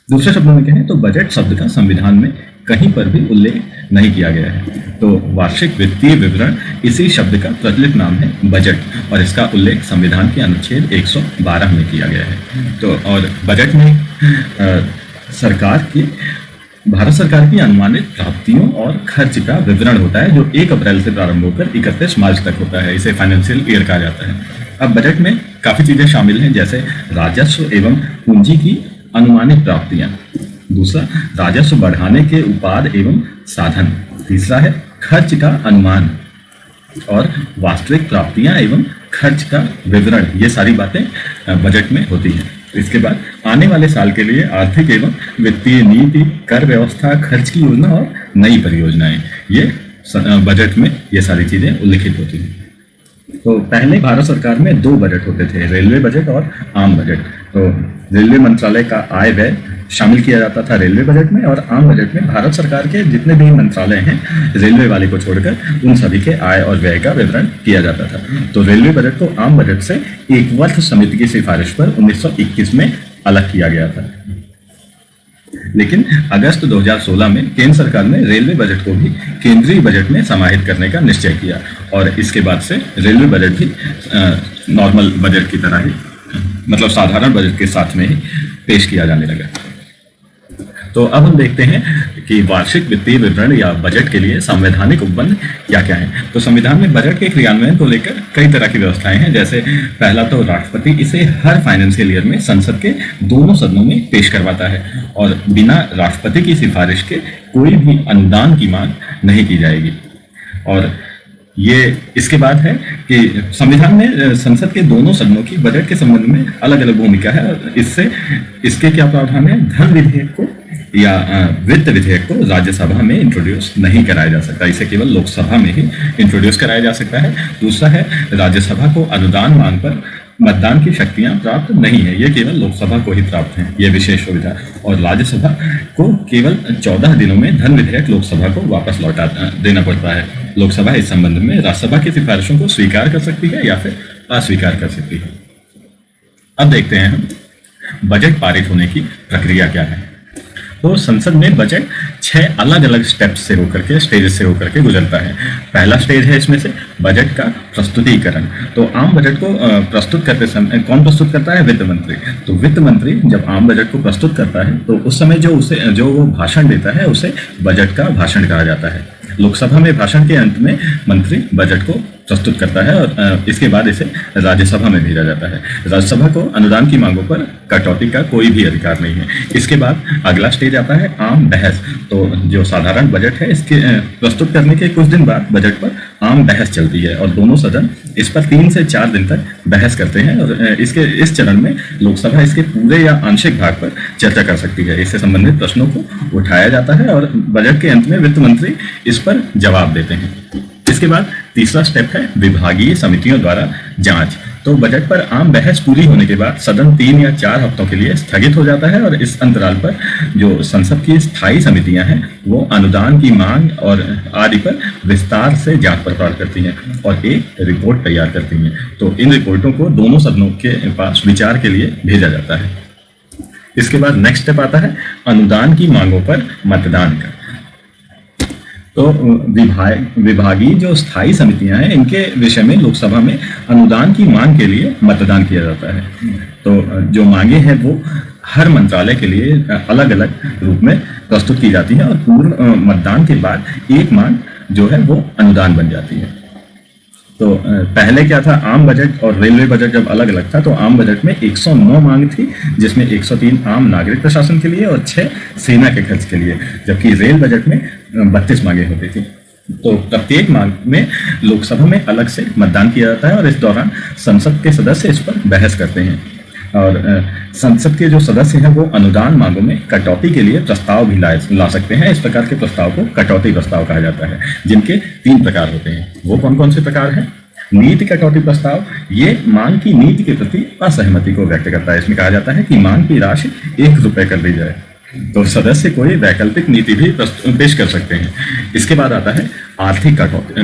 दूसरे शब्दों में कहें तो बजट शब्द का संविधान में कहीं पर भी उल्लेख नहीं किया गया है। तो वार्षिक वित्तीय विवरण इसी शब्द का प्रचलित नाम है बजट, और इसका उल्लेख संविधान के अनुच्छेद 112 में किया गया है। तो और बजट में भारत सरकार की अनुमानित प्राप्तियों और खर्च का विवरण होता है, जो 1 अप्रैल से प्रारंभ होकर 31 मार्च तक होता है। इसे फाइनेंशियल ईयर कहा जाता है। अब बजट में काफी चीजें शामिल हैं, जैसे राजस्व एवं पूंजी की अनुमानित प्राप्तियां। दूसरा, राजस्व बढ़ाने के उपाय एवं साधन। तीसरा है खर्च का अनुमान और वास्तविक प्राप्तियां एवं खर्च का विवरण। ये सारी बातें बजट में होती हैं। इसके बाद आने वाले साल के लिए आर्थिक एवं वित्तीय नीति, कर व्यवस्था, खर्च की योजना और नई परियोजनाएं, ये बजट में ये सारी चीजें उल्लिखित होती हैं। तो पहले भारत सरकार में 2 बजट होते थे, रेलवे बजट और आम बजट। तो रेलवे मंत्रालय का आय व्यय शामिल किया जाता था रेलवे बजट में, और आम बजट में भारत सरकार के जितने भी मंत्रालय हैं रेलवे वाले को छोड़कर उन सभी के आय और व्यय का विवरण किया जाता था। तो रेलवे बजट को आम बजट से एक वर्ष समिति की सिफारिश पर 1921 में अलग किया गया था। लेकिन अगस्त 2016 में केंद्र सरकार ने रेलवे बजट को भी केंद्रीय बजट में समाहित करने का निश्चय किया, और इसके बाद से रेलवे बजट भी नॉर्मल बजट की तरह ही, मतलब साधारण बजट के साथ में ही पेश किया जाने लगा। तो अब हम देखते हैं कि वार्षिक वित्तीय विवरण या बजट के लिए संवैधानिक उपबंध क्या क्या है। तो संविधान में बजट के क्रियान्वयन को लेकर कई तरह की व्यवस्थाएं हैं। जैसे पहला तो राष्ट्रपति इसे हर फाइनेंशियल ईयर में संसद के दोनों सदनों में पेश करवाता है, और बिना राष्ट्रपति की सिफारिश के कोई भी अनुदान की मांग नहीं की जाएगी। और ये इसके बाद है कि संविधान में संसद के दोनों सदनों की बजट के संबंध में अलग अलग भूमिका है और इसके क्या प्रावधान है, धन विधेयक को या वित्त विधेयक को राज्यसभा में इंट्रोड्यूस नहीं कराया जा सकता, इसे केवल लोकसभा में ही इंट्रोड्यूस कराया जा सकता है। दूसरा है, राज्यसभा को अनुदान मांग पर मतदान की शक्तियां प्राप्त नहीं है, ये केवल लोकसभा को ही प्राप्त है, ये विशेष सुविधा। और राज्यसभा को केवल 14 दिनों में धन विधेयक लोकसभा को वापस लौटा देना पड़ता है। लोकसभा इस संबंध में राज्यसभा की सिफारिशों को स्वीकार कर सकती है या फिर अस्वीकार कर सकती है। अब देखते हैं हम बजट पारित होने की प्रक्रिया क्या है। तो संसद में बजट 6 अलग अलग स्टेप्स से होकर के, स्टेजेस से होकर के गुजरता है। पहला स्टेज है इसमें से बजट का प्रस्तुतिकरण। तो आम बजट को प्रस्तुत करते समय कौन प्रस्तुत करता है? वित्त मंत्री। तो वित्त मंत्री जब आम बजट को प्रस्तुत करता है तो उस समय जो वो भाषण देता है उसे बजट का भाषण कहा जाता है। लोकसभा में भाषण के अंत में मंत्री बजट को प्रस्तुत करता है और इसके बाद इसे राज्यसभा में भेजा जाता है। राज्यसभा को अनुदान की मांगों पर कटौती का कोई भी अधिकार नहीं है। इसके बाद अगला स्टेज आता है आम बहस। तो जो साधारण बजट है इसके प्रस्तुत करने के कुछ दिन बाद बजट पर आम बहस चलती है और दोनों सदन इस पर 3 से 4 दिन तक बहस करते हैं और इस चरण में लोकसभा इसके पूरे या आंशिक भाग पर चर्चा कर सकती है। इससे संबंधित प्रश्नों को उठाया जाता है और बजट के अंत में वित्त मंत्री इस पर जवाब देते हैं। इसके बाद तीसरा स्टेप है विभागीय समितियों द्वारा जांच। तो बजट पर आम बहस पूरी होने के बाद सदन 3 या 4 हफ्तों के लिए स्थगित हो जाता है और इस अंतराल पर जो संसद की स्थायी समितियां हैं वो अनुदान की मांग और आदि पर विस्तार से जांच पड़ताल करती हैं और एक रिपोर्ट तैयार करती हैं। तो इन रिपोर्टों को दोनों सदनों के पास विचार के लिए भेजा जाता है। इसके बाद नेक्स्ट स्टेप आता है अनुदान की मांगों पर मतदान का। तो विभागीय जो स्थायी समितियां हैं इनके विषय में लोकसभा में अनुदान की मांग के लिए मतदान किया जाता है। तो जो मांगे हैं वो हर मंत्रालय के लिए अलग अलग रूप में प्रस्तुत की जाती हैं और पूर्ण मतदान के बाद एक मांग जो है वो अनुदान बन जाती है। तो पहले क्या था, आम बजट और रेलवे बजट जब अलग अलग था तो आम बजट में 109 मांग थी जिसमें 103 आम नागरिक प्रशासन के लिए और 6 सेना के खर्च के लिए, जबकि रेल बजट में 32 मांगे होती थी। तो प्रत्येक मांग में लोकसभा में अलग से मतदान किया जाता है और इस दौरान संसद के सदस्य इस पर बहस करते हैं और संसद के जो सदस्य हैं वो अनुदान मांगों में कटौती के लिए प्रस्ताव भी ला सकते हैं। इस प्रकार के प्रस्ताव को कटौती प्रस्ताव कहा जाता है, जिनके 3 प्रकार होते हैं। वो कौन कौन से प्रकार हैं? नीति कटौती प्रस्ताव, ये मांग की नीति के प्रति असहमति को व्यक्त करता है। इसमें कहा जाता है कि मांग की राशि 1 रुपए कर दी जाए। तो सदस्य कोई वैकल्पिक नीति भी पेश कर सकते हैं। इसके बाद आता है आर्थिक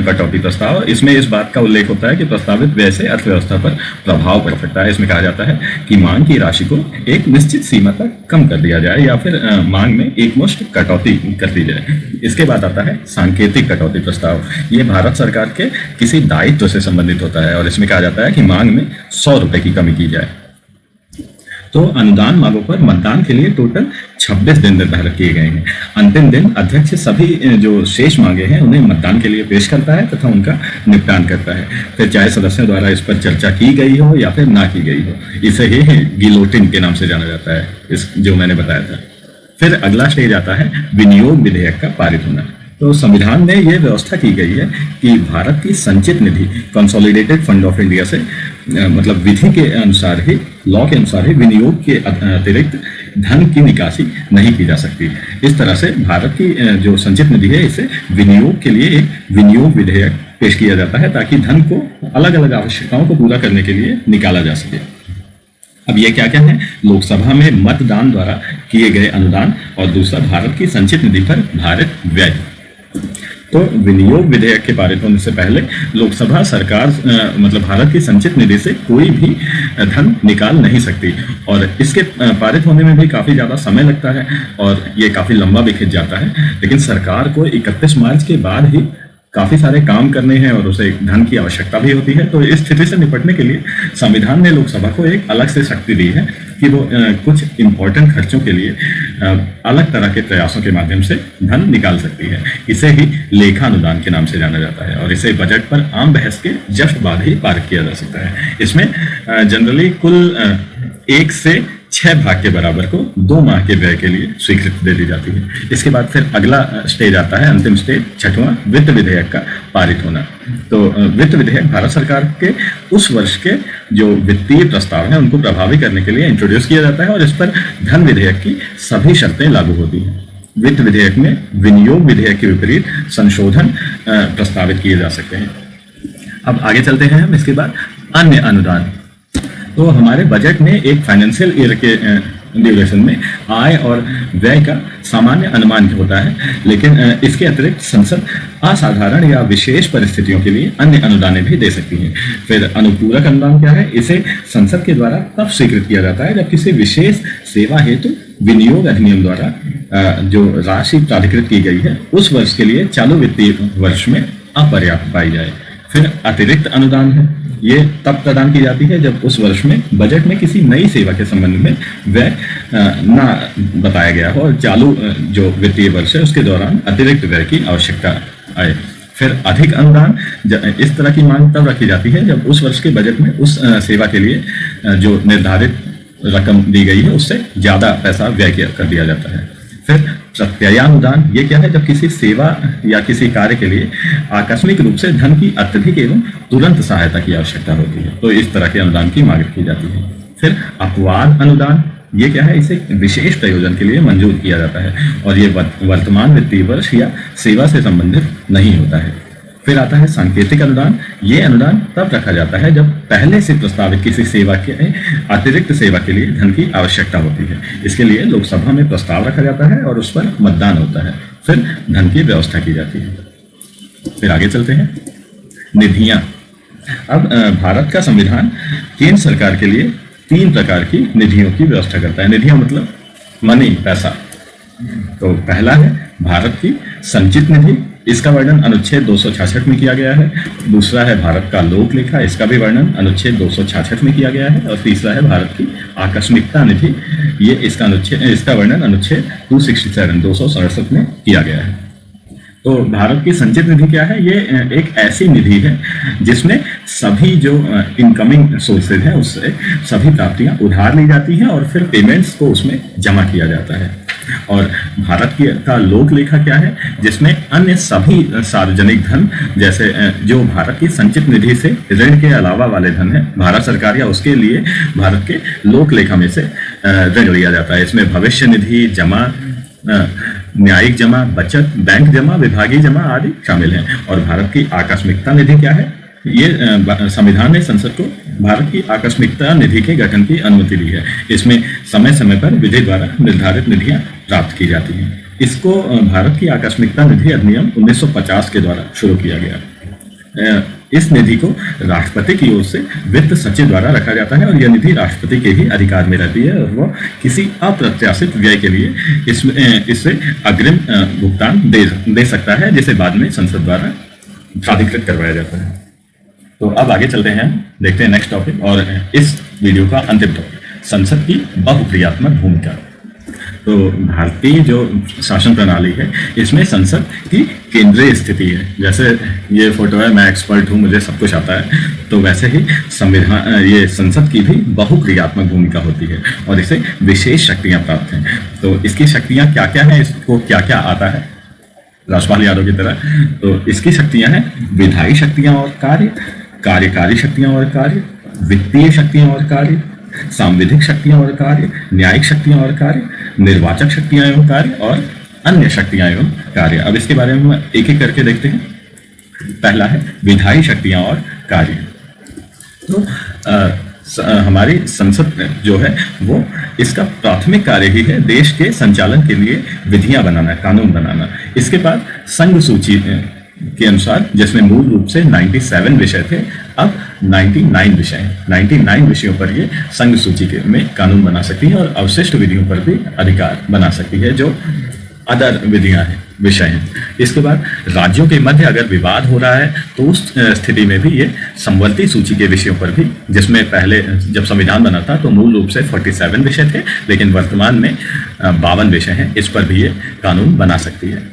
कटौती प्रस्ताव। इसमें इस बात का उल्लेख होता है कि प्रस्तावित व्यय से अर्थव्यवस्था पर प्रभाव पड़ सकता है। इसमें कहा जाता है कि मांग की राशि को एक निश्चित सीमा तक कम कर दिया जाए या फिर मांग में एकमुश्त कटौती कर दी जाए। इसके बाद आता है सांकेतिक कटौती प्रस्ताव। ये भारत सरकार के किसी दायित्व से संबंधित होता है और इसमें कहा जाता है कि मांग में 100 रुपए की कमी की जाए। तो अनुदान मांगों पर मतदान के लिए टोटल 26 दिन निर्धारित किए गए हैं। अंतिम दिन अध्यक्ष सभी जो शेष मांगे हैं उन्हें मतदान के लिए पेश करता है तथा उनका निपटान करता है। फिर चाहे सदस्यों द्वारा इस पर चर्चा की गई हो या फिर ना की गई हो, इसे ही गिलोटिन के नाम से जाना जाता है, इस जो मैंने बताया था। फिर अगला स्टेज आता है विनियोग विधेयक का पारित होना। तो संविधान में यह व्यवस्था की गई है कि भारत की संचित निधि कंसोलिडेटेड फंड ऑफ इंडिया से मतलब विधि के अनुसार ही, लॉ के अनुसार ही विनियोग के अतिरिक्त धन की निकासी नहीं की जा सकती। इस तरह से भारत की जो संचित निधि है इसे विनियोग के लिए एक विनियोग विधेयक पेश किया जाता है ताकि धन को अलग अलग आवश्यकताओं को पूरा करने के लिए निकाला जा सके। अब ये क्या क्या है? लोकसभा में मतदान द्वारा किए गए अनुदान और दूसरा भारत की संचित निधि पर भारित व्यय। तो विनियोग विधेयक के पारित होने से पहले लोकसभा सरकार मतलब भारत की संचित निधि से कोई भी धन निकाल नहीं सकती और इसके पारित होने में भी काफी ज्यादा समय लगता है और ये काफी लंबा भी खिंच जाता है। लेकिन सरकार को 31 मार्च के बाद ही काफी सारे काम करने हैं और उसे धन की आवश्यकता भी होती है। तो इस स्थिति से निपटने के लिए संविधान ने लोकसभा को एक अलग से शक्ति दी है कि वो कुछ इंपॉर्टेंट खर्चों के लिए अलग तरह के प्रयासों के माध्यम से धन निकाल सकती है। इसे ही लेखा अनुदान के नाम से जाना जाता है और इसे बजट पर आम बहस के जस्ट बाद ही पारित किया जा सकता है। इसमें जनरली कुल 1 से 6 भाग के बराबर को 2 माह के व्यय के लिए स्वीकृति दे दी जाती है। इसके बाद फिर अगला स्टेज आता है, अंतिम स्टेज, 6वां, वित्त विधेयक का पारित होना। तो वित्त विधेयक भारत सरकार के उस वर्ष के जो वित्तीय प्रस्ताव हैं उनको प्रभावी करने के लिए इंट्रोड्यूस किया जाता है और इस पर धन विधेयक की सभी शर्तें लागू होती हैं। वित्त विधेयक में विनियोग विधेयक के विपरीत संशोधन प्रस्तावित किए जा सकते हैं। अब आगे चलते हैं हम। इसके बाद अन्य अनुदान। तो हमारे बजट में एक फाइनेंशियल ईयर के ड्यूरेशन में आय और व्यय का सामान्य अनुमान होता है, लेकिन इसके अतिरिक्त संसद असाधारण या विशेष परिस्थितियों के लिए अन्य अनुदान भी दे सकती है। फिर अनुपूरक अनुदान क्या है? इसे संसद के द्वारा तब स्वीकृत किया जाता है जब किसी विशेष सेवा हेतु विनियोग अधिनियम द्वारा जो राशि प्राधिकृत की गई है उस वर्ष के लिए चालू वित्तीय वर्ष में अपर्याप्त पाई जाए। फिर अतिरिक्त अनुदान है, ये तब प्रदान की जाती है जब उस वर्ष में बजट में किसी नई सेवा के संबंध में व्यय न बताया गया हो और चालू जो वित्तीय वर्ष है उसके दौरान अतिरिक्त व्यय की आवश्यकता आए। फिर अधिक अनुदान, इस तरह की मांग तब रखी जाती है जब उस वर्ष के बजट में उस सेवा के लिए जो निर्धारित रकम दी गई है उससे ज्यादा पैसा व्यय कर दिया जाता है। फिर प्रत्ययानुदान, ये क्या है? जब किसी सेवा या किसी कार्य के लिए आकस्मिक रूप से धन की अत्यधिक एवं तुरंत सहायता की आवश्यकता होती है, तो इस तरह के अनुदान की मांग की जाती है। फिर अपवाद अनुदान, ये क्या है? इसे विशेष प्रयोजन के लिए मंजूर किया जाता है और ये वर्तमान वित्तीय वर्ष या सेवा से संबंधित नहीं होता है। फिर आता है सांकेतिक अनुदान। ये अनुदान तब रखा जाता है जब पहले से प्रस्तावित किसी सेवा के अतिरिक्त सेवा के लिए धन की आवश्यकता होती है। इसके लिए लोकसभा में प्रस्ताव रखा जाता है और उस पर मतदान होता है, फिर धन की व्यवस्था की जाती है। फिर आगे चलते हैं, निधियां। अब भारत का संविधान केंद्र सरकार के लिए 3 प्रकार की निधियों की व्यवस्था करता है। निधियां मतलब मनी, पैसा। तो पहला है भारत की संचित निधि, इसका वर्णन अनुच्छेद 266 में किया गया है। दूसरा है भारत का लोक लेखा, इसका भी वर्णन अनुच्छेद 266 में किया गया है। और तीसरा है भारत की आकस्मिकता निधि, ये इसका वर्णन अनुच्छेद 267 में किया गया है। तो भारत की संचित निधि क्या है? ये एक ऐसी निधि है जिसमें सभी जो इनकमिंग सोर्सेज हैं उससे सभी प्राप्तियां उधार ली जाती हैं और फिर पेमेंट्स को उसमें जमा किया जाता है। और भारत का लोक लेखा क्या है? जिसमें अन्य सभी सार्वजनिक धन, जैसे जो भारत की संचित निधि से ऋण के अलावा वाले धन है, भारत सरकार या उसके लिए भारत के लोक लेखा में से ऋण लिया जाता है। इसमें भविष्य निधि जमा, न्यायिक जमा, बचत, बैंक जमा, विभागीय जमा आदि शामिल हैं। और भारत की आकस्मिकता निधि क्या है? ये संविधान ने संसद को भारत की आकस्मिकता निधि के गठन की अनुमति दी है। इसमें समय समय पर विधि द्वारा निर्धारित निधियां प्राप्त की जाती हैं। इसको भारत की आकस्मिकता निधि अधिनियम 1950 के द्वारा शुरू किया गया। इस निधि को राष्ट्रपति की ओर से वित्त सचिव द्वारा रखा जाता है और यह निधि राष्ट्रपति के ही अधिकार में रहती है और वह किसी अप्रत्याशित व्यय के लिए इससे अग्रिम भुगतान दे सकता है, जिसे बाद में संसद द्वारा प्राधिकृत करवाया जाता है। तो अब आगे चलते हैं, देखते हैं नेक्स्ट टॉपिक और इस वीडियो का अंतिम टॉपिक, संसद की बहुक्रियात्मक भूमिका। तो भारतीय जो शासन प्रणाली है इसमें संसद की केंद्रीय स्थिति है। जैसे ये फोटो है, मैं एक्सपर्ट हूँ, मुझे सब कुछ आता है, तो वैसे ही संविधान ये संसद की भी बहुक्रियात्मक भूमिका होती है और इसे विशेष शक्तियां प्राप्त हैं। तो इसकी शक्तियां क्या क्या हैं, इसको क्या क्या आता है राजपाल यादव की तरह? तो इसकी शक्तियां हैं विधायी शक्तियां और कार्य, कार्यकारी शक्तियां और कार्य, वित्तीय शक्तियां और कार्य, सांविधिक शक्तियां और कार्य, न्यायिक शक्तियां और कार्य, निर्वाचक शक्तियां एवं कार्य और अन्य शक्तियां एवं कार्य। अब इसके बारे में एक एक करके देखते हैं। पहला है विधायी शक्तियां और कार्य। तो हमारी संसद जो है वो इसका प्राथमिक कार्य ही है देश के संचालन के लिए विधियां बनाना, कानून बनाना। इसके बाद संघ सूची के अनुसार, जिसमें मूल रूप से 97 विषय थे, अब 99 विषय हैं। 99 विषयों पर ये संघ सूची में कानून बना सकती है और अवशिष्ट विधियों पर भी अधिकार बना सकती है, जो अदर विधियां हैं, विषय हैं। इसके बाद राज्यों के मध्य अगर विवाद हो रहा है तो उस स्थिति में भी ये समवर्ती सूची के विषयों पर भी, जिसमें पहले जब संविधान बना था तो मूल रूप से 47 विषय थे, लेकिन वर्तमान में 52 विषय हैं, इस पर भी ये कानून बना सकती है।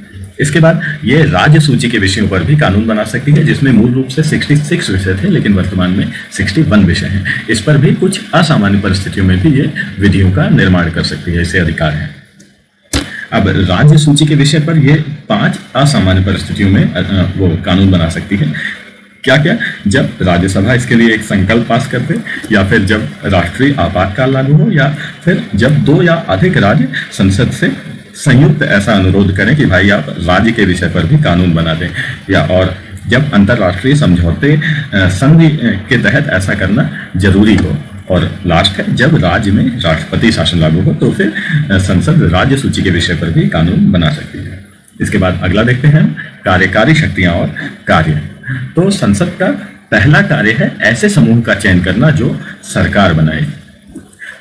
इसके बाद ये राज्य सूची के विषयों पर भी कानून बना सकती है, जिसमें मूल रूप से 66 विषय थे, लेकिन वर्तमान में 61 विषय हैं। इस पर भी कुछ असामान्य परिस्थितियों में भी ये विधियों का निर्माण कर सकती है, इसे अधिकार है। अब राज्य सूची के विषय पर ये 5 असामान्य परिस्थितियों में वो कानून बना सकती है। क्या क्या? जब राज्यसभा इसके लिए एक संकल्प पास करते, या फिर जब राष्ट्रीय आपातकाल लागू हो, या फिर जब 2 या अधिक राज्य संसद से संयुक्त ऐसा अनुरोध करें कि भाई आप राज्य के विषय पर भी कानून बना दें, या और जब अंतर्राष्ट्रीय समझौते संधि के तहत ऐसा करना जरूरी हो। और लास्ट है, जब राज्य में राष्ट्रपति शासन लागू हो तो फिर संसद राज्य सूची के विषय पर भी कानून बना सकती है। इसके बाद अगला देखते हैं कार्यकारी शक्तियां और कार्य। तो संसद का पहला कार्य है ऐसे समूह का चयन करना जो सरकार बनाए।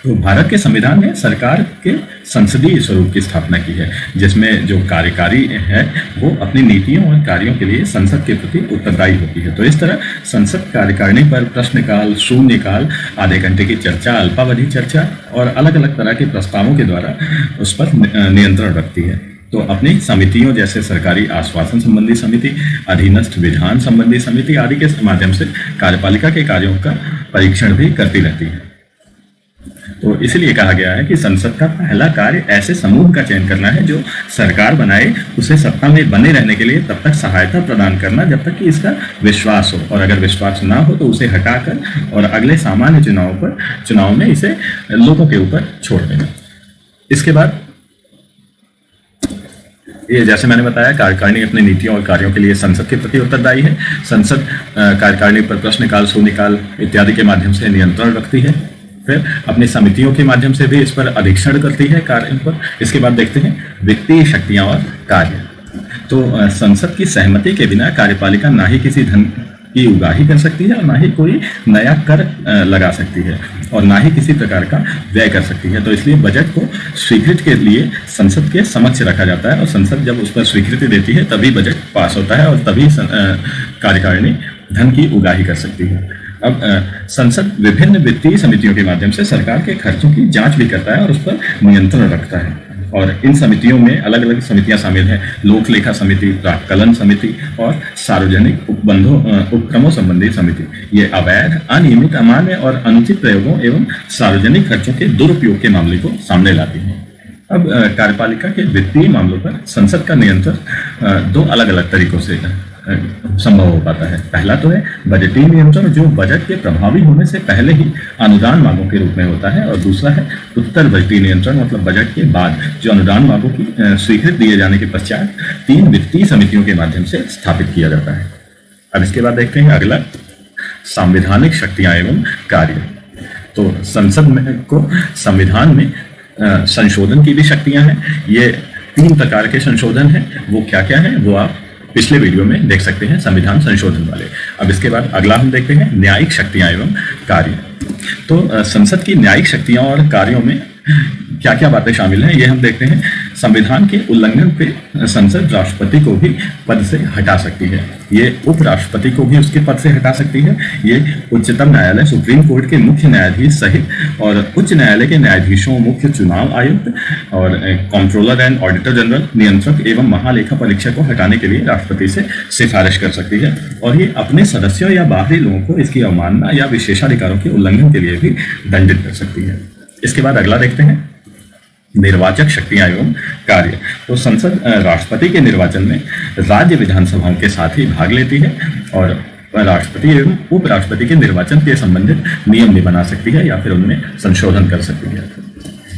तो भारत के संविधान ने सरकार के संसदीय स्वरूप की स्थापना की है, जिसमें जो कार्यकारी है वो अपनी नीतियों और कार्यों के लिए संसद के प्रति उत्तरदायी होती है। तो इस तरह संसद कार्यकारिणी पर प्रश्नकाल, शून्यकाल, आधे घंटे की चर्चा, अल्पावधि चर्चा और अलग अलग तरह के प्रस्तावों के द्वारा उस पर नियंत्रण रखती है। तो अपनी समितियों जैसे सरकारी आश्वासन संबंधी समिति, अधीनस्थ विधान संबंधी समिति आदि के माध्यम से कार्यपालिका के कार्यों का परीक्षण भी करती रहती है। तो इसलिए कहा गया है कि संसद का पहला कार्य ऐसे समूह का चयन करना है जो सरकार बनाए, उसे सत्ता में बने रहने के लिए तब तक सहायता प्रदान करना जब तक कि इसका विश्वास हो, और अगर विश्वास ना हो तो उसे हटाकर और अगले सामान्य चुनाव में इसे लोगों के ऊपर छोड़ देना। इसके बाद ये जैसे मैंने बताया, कार्यकारिणी अपनी नीतियों और कार्यों के लिए संसद के प्रति उत्तरदायी है। संसद कार्यकारिणी पर प्रश्नकाल, शून्यकाल इत्यादि के माध्यम से नियंत्रण रखती है। फिर अपनी समितियों के माध्यम से भी इस पर अधीक्षण करती है कार्य पर। इसके बाद देखते हैं वित्तीय शक्तियां और कार्य। तो संसद की सहमति के बिना कार्यपालिका ना ही किसी धन की उगाही कर सकती है, और ना ही कोई नया कर लगा सकती है, और ना ही किसी प्रकार का व्यय कर सकती है। तो इसलिए बजट को स्वीकृति के लिए संसद के समक्ष रखा जाता है, और संसद जब उस पर स्वीकृति देती है तभी बजट पास होता है, और तभी कार्यकारिणी धन की उगाही कर सकती है। अब संसद विभिन्न वित्तीय समितियों के माध्यम से सरकार के खर्चों की जांच भी करता है और उस पर नियंत्रण रखता है। और इन समितियों में अलग अलग समितियां शामिल हैं: लोक लेखा समिति, प्राक्कलन समिति और सार्वजनिक उपक्रमों संबंधी समिति। ये अवैध, अनियमित, अमान्य और अनुचित प्रयोगों एवं सार्वजनिक खर्चों के दुरुपयोग के मामले को सामने लाती है। अब कार्यपालिका के वित्तीय मामलों पर संसद का नियंत्रण 2 अलग अलग तरीकों से संभव हो पाता है। पहला तो है बजटीय नियंत्रण, जो बजट के प्रभावी होने से पहले ही अनुदान मांगों के रूप में होता है, और दूसरा है उत्तर बजटीय नियंत्रण, मतलब बजट के बाद जो अनुदान मांगों की स्वीकृति दिए जाने के पश्चात 3 वित्तीय समितियों के माध्यम से स्थापित किया जाता है। अब इसके बाद देखते हैं अगला, संवैधानिक शक्तियां एवं कार्य। तो संसद को संविधान में संशोधन की भी शक्तियां हैं। ये 3 प्रकार के संशोधन हैं। वो क्या क्या है वो आप पिछले वीडियो में देख सकते हैं, संविधान संशोधन वाले। अब इसके बाद अगला हम देखते हैं न्यायिक शक्तियां एवं कार्य। तो संसद की न्यायिक शक्तियां और कार्यों में क्या क्या बातें शामिल हैं ये हम देखते हैं। संविधान के उल्लंघन पे संसद राष्ट्रपति को भी पद से हटा सकती है। ये उपराष्ट्रपति को भी उसके पद से हटा सकती है। ये उच्चतम न्यायालय, सुप्रीम कोर्ट के मुख्य न्यायाधीश सहित और उच्च न्यायालय के न्यायाधीशों, मुख्य चुनाव आयुक्त और कंट्रोलर एंड ऑडिटर जनरल, नियंत्रक एवं महालेखा परीक्षक को हटाने के लिए राष्ट्रपति से सिफारिश कर सकती है। और ये अपने सदस्यों या बाहरी लोगों को इसकी अवमानना या विशेषाधिकारों के उल्लंघन के लिए भी दंडित कर सकती है। इसके बाद अगला देखते हैं निर्वाचक शक्तियां एवं कार्य। तो संसद राष्ट्रपति के निर्वाचन में राज्य विधानसभाओं के साथ ही भाग लेती है, और राष्ट्रपति एवं उपराष्ट्रपति के निर्वाचन के संबंधित नियम भी बना सकती है या फिर उनमें संशोधन कर सकती है।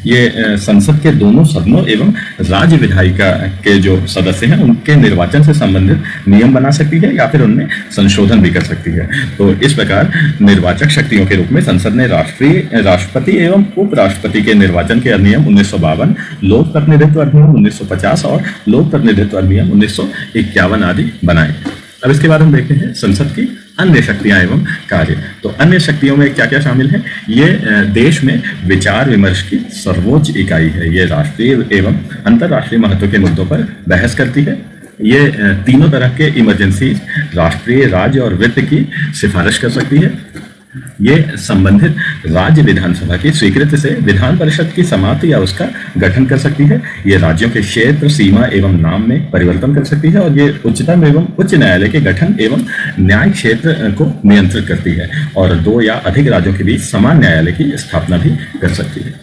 ये संसद के दोनों सदनों एवं राज्य विधायिका के जो सदस्य हैं उनके निर्वाचन से संबंधित नियम बना सकती है या फिर उनमें संशोधन भी कर सकती है। तो इस प्रकार निर्वाचक शक्तियों के रूप में संसद ने राष्ट्रपति एवं उपराष्ट्रपति के निर्वाचन के अधिनियम 1952, लोक प्रतिनिधित्व अधिनियम 1950 और लोक प्रतिनिधित्व अधिनियम 1951 आदि बनाए। अब इसके बाद हम देखते हैं संसद की अन्य शक्तियां एवं कार्य। तो अन्य शक्तियों में क्या क्या शामिल है? ये देश में विचार विमर्श की सर्वोच्च इकाई है। ये राष्ट्रीय एवं अंतर्राष्ट्रीय महत्व के मुद्दों पर बहस करती है। ये तीनों तरह के इमरजेंसी, राष्ट्रीय, राज्य और वित्त की सिफारिश कर सकती है। ये संबंधित राज्य विधानसभा की स्वीकृति से विधान परिषद की समाप्ति या उसका गठन कर सकती है। ये राज्यों के क्षेत्र, सीमा एवं नाम में परिवर्तन कर सकती है और ये उच्चतम एवं उच्च न्यायालय के गठन एवं न्याय क्षेत्र को नियंत्रित करती है और 2 या अधिक राज्यों के बीच समान न्यायालय की स्थापना भी कर सकती है।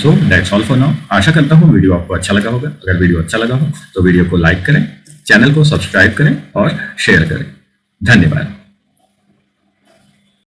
So that's all for now. आशा करता हूँ वीडियो आपको अच्छा लगा होगा। अगर वीडियो अच्छा लगा हो तो वीडियो को लाइक करें, चैनल को सब्सक्राइब करें और शेयर करें। धन्यवाद।